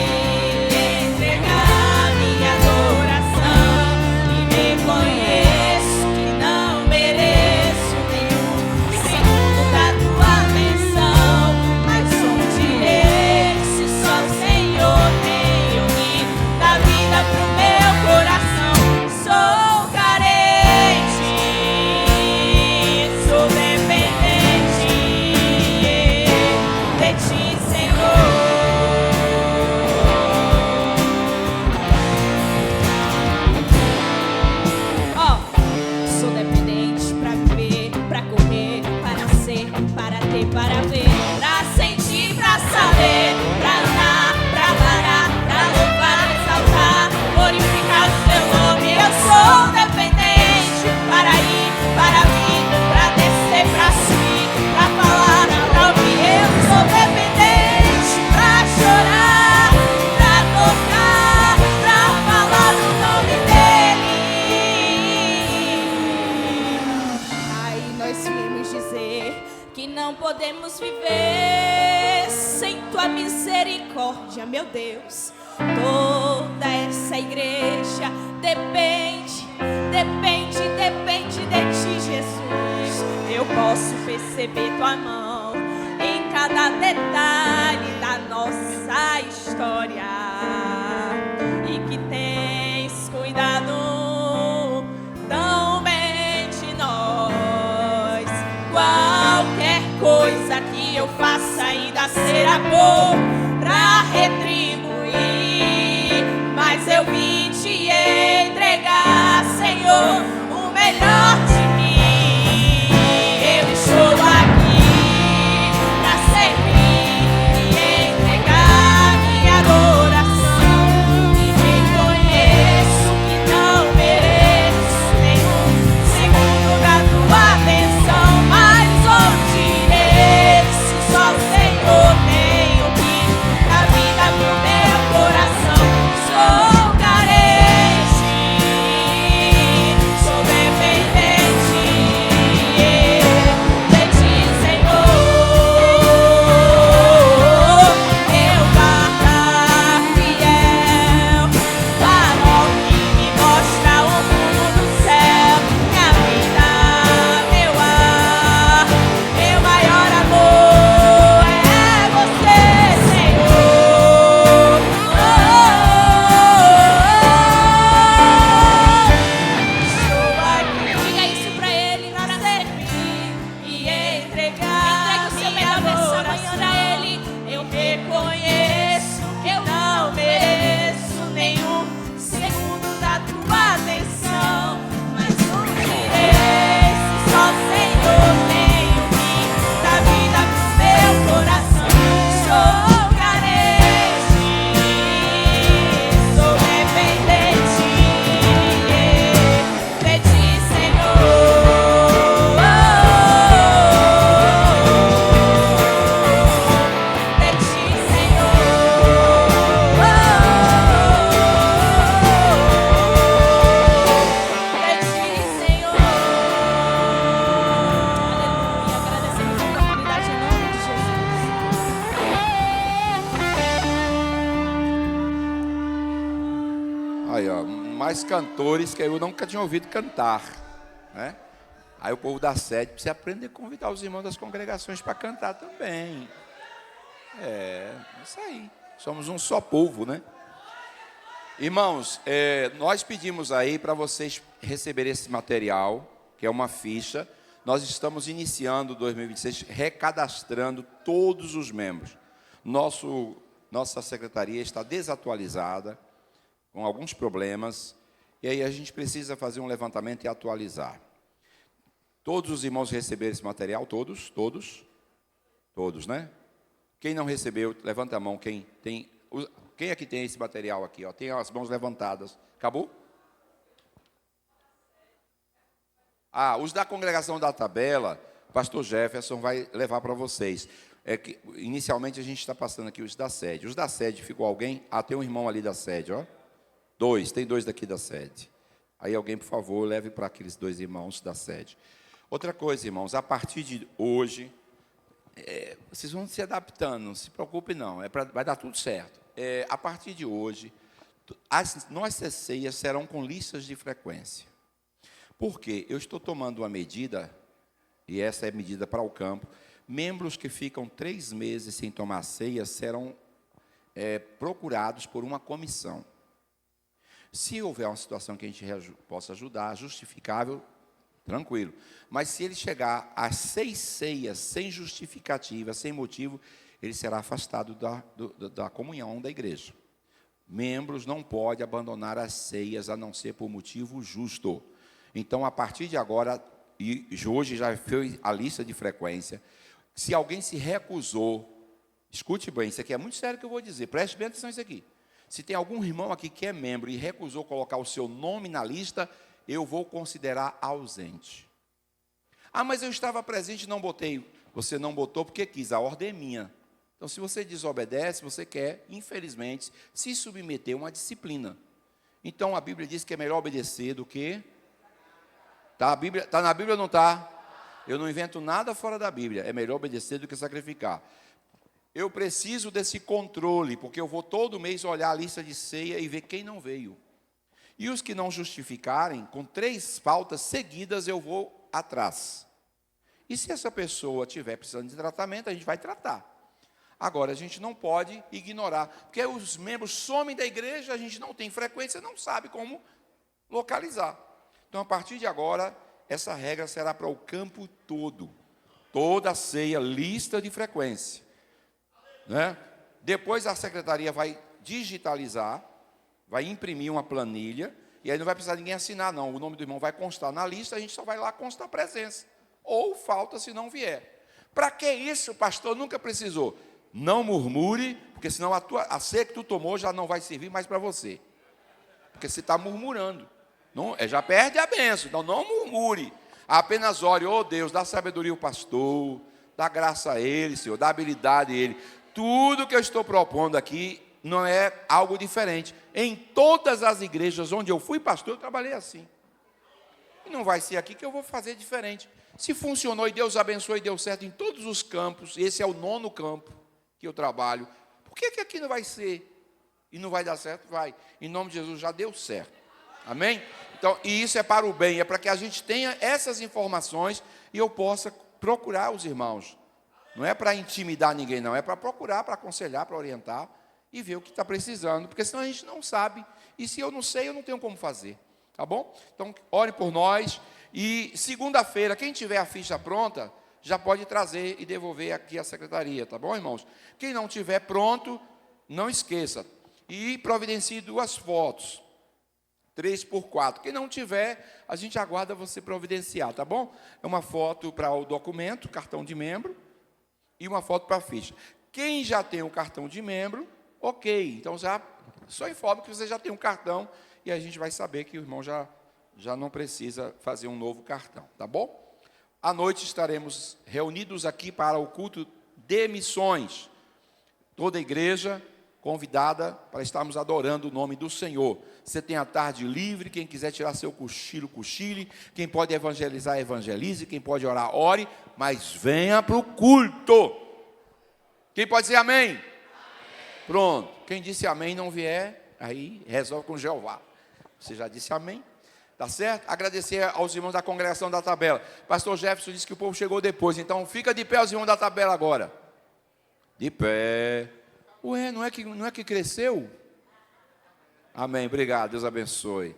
entregar minha adoração e reconheço que não mereço nenhum segundo da tua atenção, mas sou um direito se só o Senhor tem ouvido da vida pro meu coração. Sou carente, sou dependente de ti, Senhor. Ó, sou dependente pra viver, pra correr, para nascer, para ter, para ver, pra sentir, pra saber, pra andar, pra parar, pra louvar, exaltar, glorificar o teu nome. Eu sou dependente para ir, para vir, pra descer, pra subir, pra falar, pra ouvir. Eu sou dependente pra chorar, pra tocar, pra falar o nome dele. Aí nós viemos dizer que não podemos viver sem tua misericórdia, meu Deus. Toda essa igreja depende, depende, depende de ti, Jesus. Eu posso perceber tua mão em cada detalhe da nossa história e que tens cuidado tão bem de nós. Qualquer coisa que eu faça ainda será pouco pra retribuir, mas eu vim te entregar, Senhor, o melhor de mim. Eu estou aqui pra servir e entregar minha adoração e reconheço que não mereço nenhum segundo da tua atenção, mas sou direito se só o Senhor tem ouvido da vida pro meu coração. Sou carente, sou dependente de ti, Senhor. Eu guarda fiel, farol que me mostra o mundo do céu. Minha vida, meu ar, meu maior amor é você, Senhor. Estou aqui. Diga isso pra ele, pra servir e entregar. Entregue o seu melhor nessa manhã pra ele. Eu reconheço que eu não mereço nenhum segundo da tua atenção, mas um direito só o Senhor tem ouvido da vida pro meu coração. Sou carente, sou dependente de ti, Senhor. De ti, Senhor. Aleluia. Agradecemos a oportunidade em nome de Jesus. Aí, ó, mais cantores que eu nunca tinha ouvido cantar, né? Aí o povo da sede precisa aprender a convidar os irmãos das congregações para cantar também. É, isso aí. Somos um só povo, né? Irmãos, nós pedimos aí para vocês receberem esse material, que é uma ficha. Nós estamos iniciando 2026, recadastrando todos os membros. Nossa secretaria está desatualizada, com alguns problemas, e aí a gente precisa fazer um levantamento e atualizar. Todos os irmãos receberam esse material? Todos? Todos, né? Quem não recebeu, levanta a mão. Quem tem... Quem aqui tem esse material aqui? Ó? Tem as mãos levantadas. Acabou? Os da congregação da tabela, o pastor Jefferson vai levar para vocês. É que, inicialmente, a gente está passando aqui os da sede. Os da sede, ficou alguém? Tem um irmão ali da sede, ó. Tem dois daqui da sede. Aí alguém, por favor, leve para aqueles 2 irmãos da sede. Outra coisa, irmãos, a partir de hoje, vocês vão se adaptando, não se preocupe não, vai dar tudo certo. A partir de hoje, as nossas ceias serão com listas de frequência. Por quê? Eu estou tomando uma medida, e essa é medida para o campo. Membros que ficam 3 meses sem tomar ceia serão procurados por uma comissão. Se houver uma situação que a gente possa ajudar, justificável, tranquilo. Mas se ele chegar a 6 ceias sem justificativa, sem motivo, ele será afastado da comunhão da igreja. Membros não podem abandonar as ceias a não ser por motivo justo. Então, a partir de agora, e hoje já foi a lista de frequência, se alguém se recusou, escute bem, isso aqui é muito sério que eu vou dizer, preste bem atenção nisso aqui. Se tem algum irmão aqui que é membro e recusou colocar o seu nome na lista, eu vou considerar ausente. Mas eu estava presente e não botei. Você não botou porque quis, a ordem é minha. Então, se você desobedece, você quer, infelizmente, se submeter a uma disciplina. Então, a Bíblia diz que é melhor obedecer do que... Está na Bíblia ou não está? Eu não invento nada fora da Bíblia. É melhor obedecer do que sacrificar. Eu preciso desse controle, porque eu vou todo mês olhar a lista de ceia e ver quem não veio. E os que não justificarem, com 3 faltas seguidas, eu vou atrás. E se essa pessoa estiver precisando de tratamento, a gente vai tratar. Agora, a gente não pode ignorar, porque os membros somem da igreja, a gente não tem frequência, não sabe como localizar. Então, a partir de agora, essa regra será para o campo todo. Toda a ceia, lista de frequência. Né? Depois a secretaria vai digitalizar, vai imprimir uma planilha, e aí não vai precisar ninguém assinar, não. O nome do irmão vai constar na lista, a gente só vai lá constar a presença. Ou falta se não vier. Para que isso, pastor? Nunca precisou. Não murmure, porque senão a ceia que tu tomou já não vai servir mais para você. Porque você está murmurando. Não, já perde a bênção. Então não murmure. Apenas ore, Deus, dá sabedoria ao pastor, dá graça a ele, Senhor, dá habilidade a ele. Tudo que eu estou propondo aqui não é algo diferente. Em todas as igrejas onde eu fui pastor, eu trabalhei assim. E não vai ser aqui que eu vou fazer diferente. Se funcionou e Deus abençoou e deu certo em todos os campos, esse é o 9º campo que eu trabalho, por que aqui não vai ser? E não vai dar certo? Vai. Em nome de Jesus, já deu certo. Amém? Então, e isso é para o bem, é para que a gente tenha essas informações e eu possa procurar os irmãos. Não é para intimidar ninguém, não. É para procurar, para aconselhar, para orientar e ver o que está precisando. Porque senão a gente não sabe. E se eu não sei, eu não tenho como fazer. Tá bom? Então, ore por nós. E segunda-feira, quem tiver a ficha pronta, já pode trazer e devolver aqui à secretaria. Tá bom, irmãos? Quem não tiver pronto, não esqueça. E providencie 2 fotos. 3x4. Quem não tiver, a gente aguarda você providenciar. Tá bom? É uma foto para o documento, cartão de membro. E uma foto para a ficha. Quem já tem um cartão de membro, ok. Então, só informe que você já tem um cartão e a gente vai saber que o irmão já não precisa fazer um novo cartão, tá bom? À noite estaremos reunidos aqui para o culto de missões. Toda a igreja convidada para estarmos adorando o nome do Senhor. Você tem a tarde livre, quem quiser tirar seu cochilo, cochile. Quem pode evangelizar, evangelize. Quem pode orar, ore. Mas venha para o culto. Quem pode dizer amém? Amém? Pronto. Quem disse amém não vier, aí resolve com Jeová. Você já disse amém? Tá certo? Agradecer aos irmãos da congregação da tabela. Pastor Jefferson disse que o povo chegou depois. Então fica de pé os irmãos da tabela agora. De pé. Ué, não é que cresceu? Amém, obrigado, Deus abençoe.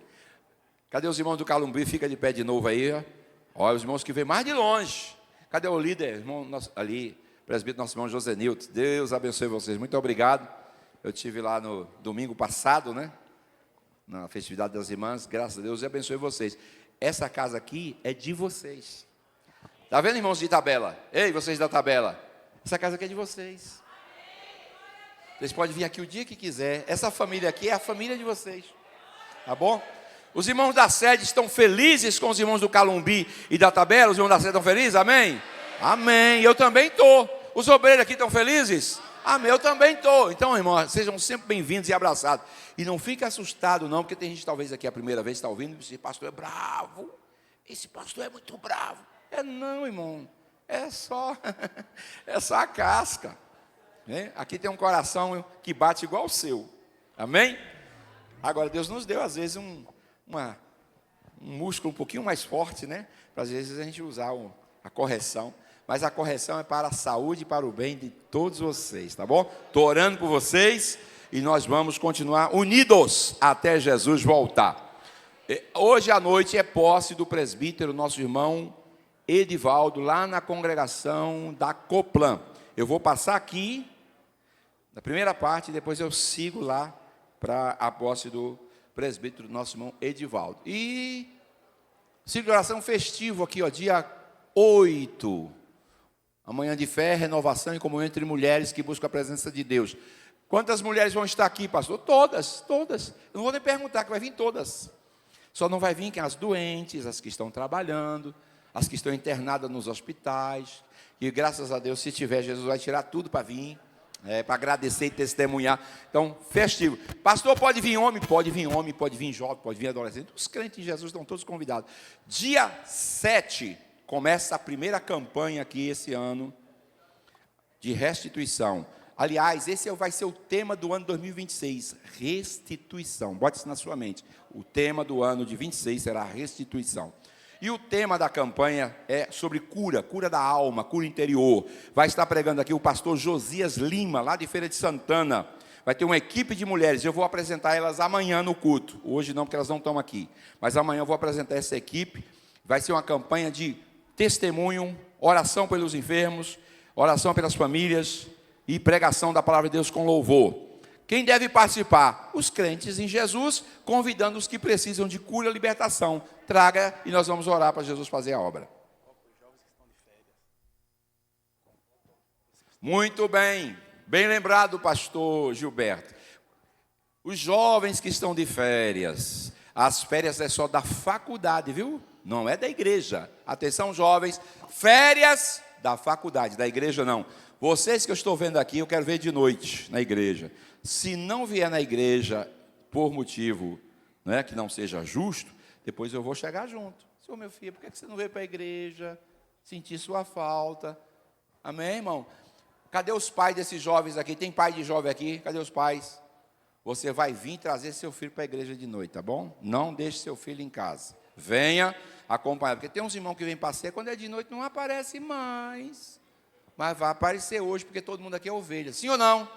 Cadê os irmãos do Calumbi? Fica de pé de novo aí. Olha, os irmãos que vêm mais de longe. Cadê o líder? Irmão nosso, ali, presbítero, nosso irmão José Nilton. Deus abençoe vocês, muito obrigado. Eu estive lá no domingo passado, né? Na festividade das irmãs, graças a Deus, e abençoe vocês. Essa casa aqui é de vocês. Está vendo, irmãos de tabela? Ei, vocês da tabela. Essa casa aqui é de vocês. Vocês podem vir aqui o dia que quiser. Essa família aqui é a família de vocês. Tá bom? Os irmãos da sede estão felizes com os irmãos do Calumbi e da Tabela? Os irmãos da sede estão felizes? Amém? Amém. Eu também estou. Os obreiros aqui estão felizes? Amém. Eu também estou. Então, irmãos, sejam sempre bem-vindos e abraçados. E não fique assustado não, porque tem gente talvez aqui a primeira vez está ouvindo, esse pastor é bravo. Esse pastor é muito bravo. Não, irmão. É só a casca. Aqui tem um coração que bate igual o seu. Amém? Agora, Deus nos deu, às vezes, um músculo um pouquinho mais forte, né? Para, às vezes, a gente usar a correção. Mas a correção é para a saúde e para o bem de todos vocês, tá bom? Estou orando por vocês e nós vamos continuar unidos até Jesus voltar. Hoje à noite é posse do presbítero, nosso irmão Edivaldo, lá na congregação da Coplan. Eu vou passar aqui na primeira parte, depois eu sigo lá para a posse do presbítero, nosso irmão Edivaldo. E celebração festivo aqui, ó, dia 8. Amanhã de fé, renovação e comunhão entre mulheres que buscam a presença de Deus. Quantas mulheres vão estar aqui, pastor? Todas. Eu não vou nem perguntar, que vai vir todas. Só não vai vir quem? As doentes, as que estão trabalhando, as que estão internadas nos hospitais. E graças a Deus, se tiver, Jesus vai tirar tudo para vir. Para agradecer e testemunhar. Então, festivo. Pastor, pode vir homem, pode vir jovem, pode vir adolescente. Os crentes em Jesus estão todos convidados. Dia 7, começa a primeira campanha aqui esse ano de restituição. Aliás, esse vai ser o tema do ano 2026, restituição. Bote isso na sua mente. O tema do ano de 26 será restituição. E o tema da campanha é sobre cura da alma, cura interior. Vai estar pregando aqui o pastor Josias Lima, lá de Feira de Santana. Vai ter uma equipe de mulheres, eu vou apresentar elas amanhã no culto. Hoje não, porque elas não estão aqui. Mas amanhã eu vou apresentar essa equipe. Vai ser uma campanha de testemunho, oração pelos enfermos, oração pelas famílias e pregação da palavra de Deus com louvor. Quem deve participar? Os crentes em Jesus, convidando os que precisam de cura e libertação. Traga e nós vamos orar para Jesus fazer a obra. Muito bem, bem lembrado, pastor Gilberto. Os jovens que estão de férias, as férias é só da faculdade, viu? Não é da igreja. Atenção, jovens, férias da faculdade, da igreja não. Vocês que eu estou vendo aqui, eu quero ver de noite na igreja. Se não vier na igreja por motivo, né, que não seja justo, depois eu vou chegar junto. Senhor, meu filho, por que você não veio para a igreja? Sentir sua falta. Amém, irmão? Cadê os pais desses jovens aqui? Tem pai de jovem aqui? Cadê os pais? Você vai vir trazer seu filho para a igreja de noite, tá bom? Não deixe seu filho em casa. Venha acompanhar. Porque tem uns irmãos que vêm passear, quando é de noite não aparece mais. Mas vai aparecer hoje, porque todo mundo aqui é ovelha. Sim ou não?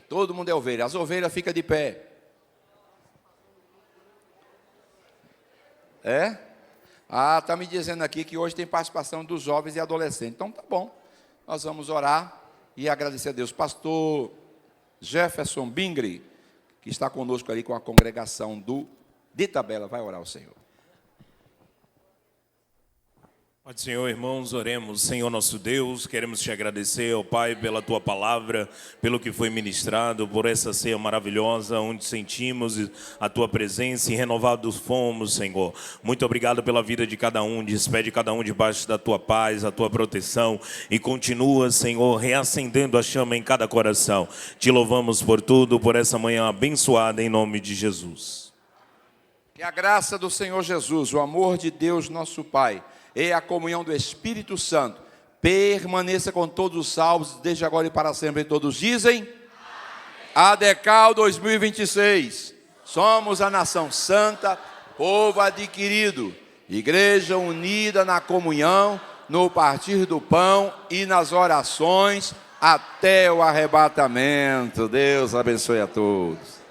Todo mundo é ovelha. As ovelhas ficam de pé. É? Está me dizendo aqui que hoje tem participação dos jovens e adolescentes. Então tá bom. Nós vamos orar e agradecer a Deus. Pastor Jefferson Bingri, que está conosco ali com a congregação de Tabela, vai orar ao Senhor. Pai do Senhor, irmãos, oremos. Senhor nosso Deus, queremos te agradecer, ó Pai, pela tua palavra, pelo que foi ministrado, por essa ceia maravilhosa, onde sentimos a tua presença e renovados fomos, Senhor. Muito obrigado pela vida de cada um, despede cada um debaixo da tua paz, a tua proteção, e continua, Senhor, reacendendo a chama em cada coração. Te louvamos por tudo, por essa manhã abençoada, em nome de Jesus. Que a graça do Senhor Jesus, o amor de Deus, nosso Pai, e a comunhão do Espírito Santo permaneça com todos os salvos, desde agora e para sempre. E todos dizem: amém. ADECAL 2026. Somos a nação santa, povo adquirido, igreja unida na comunhão, no partir do pão e nas orações, até o arrebatamento. Deus abençoe a todos.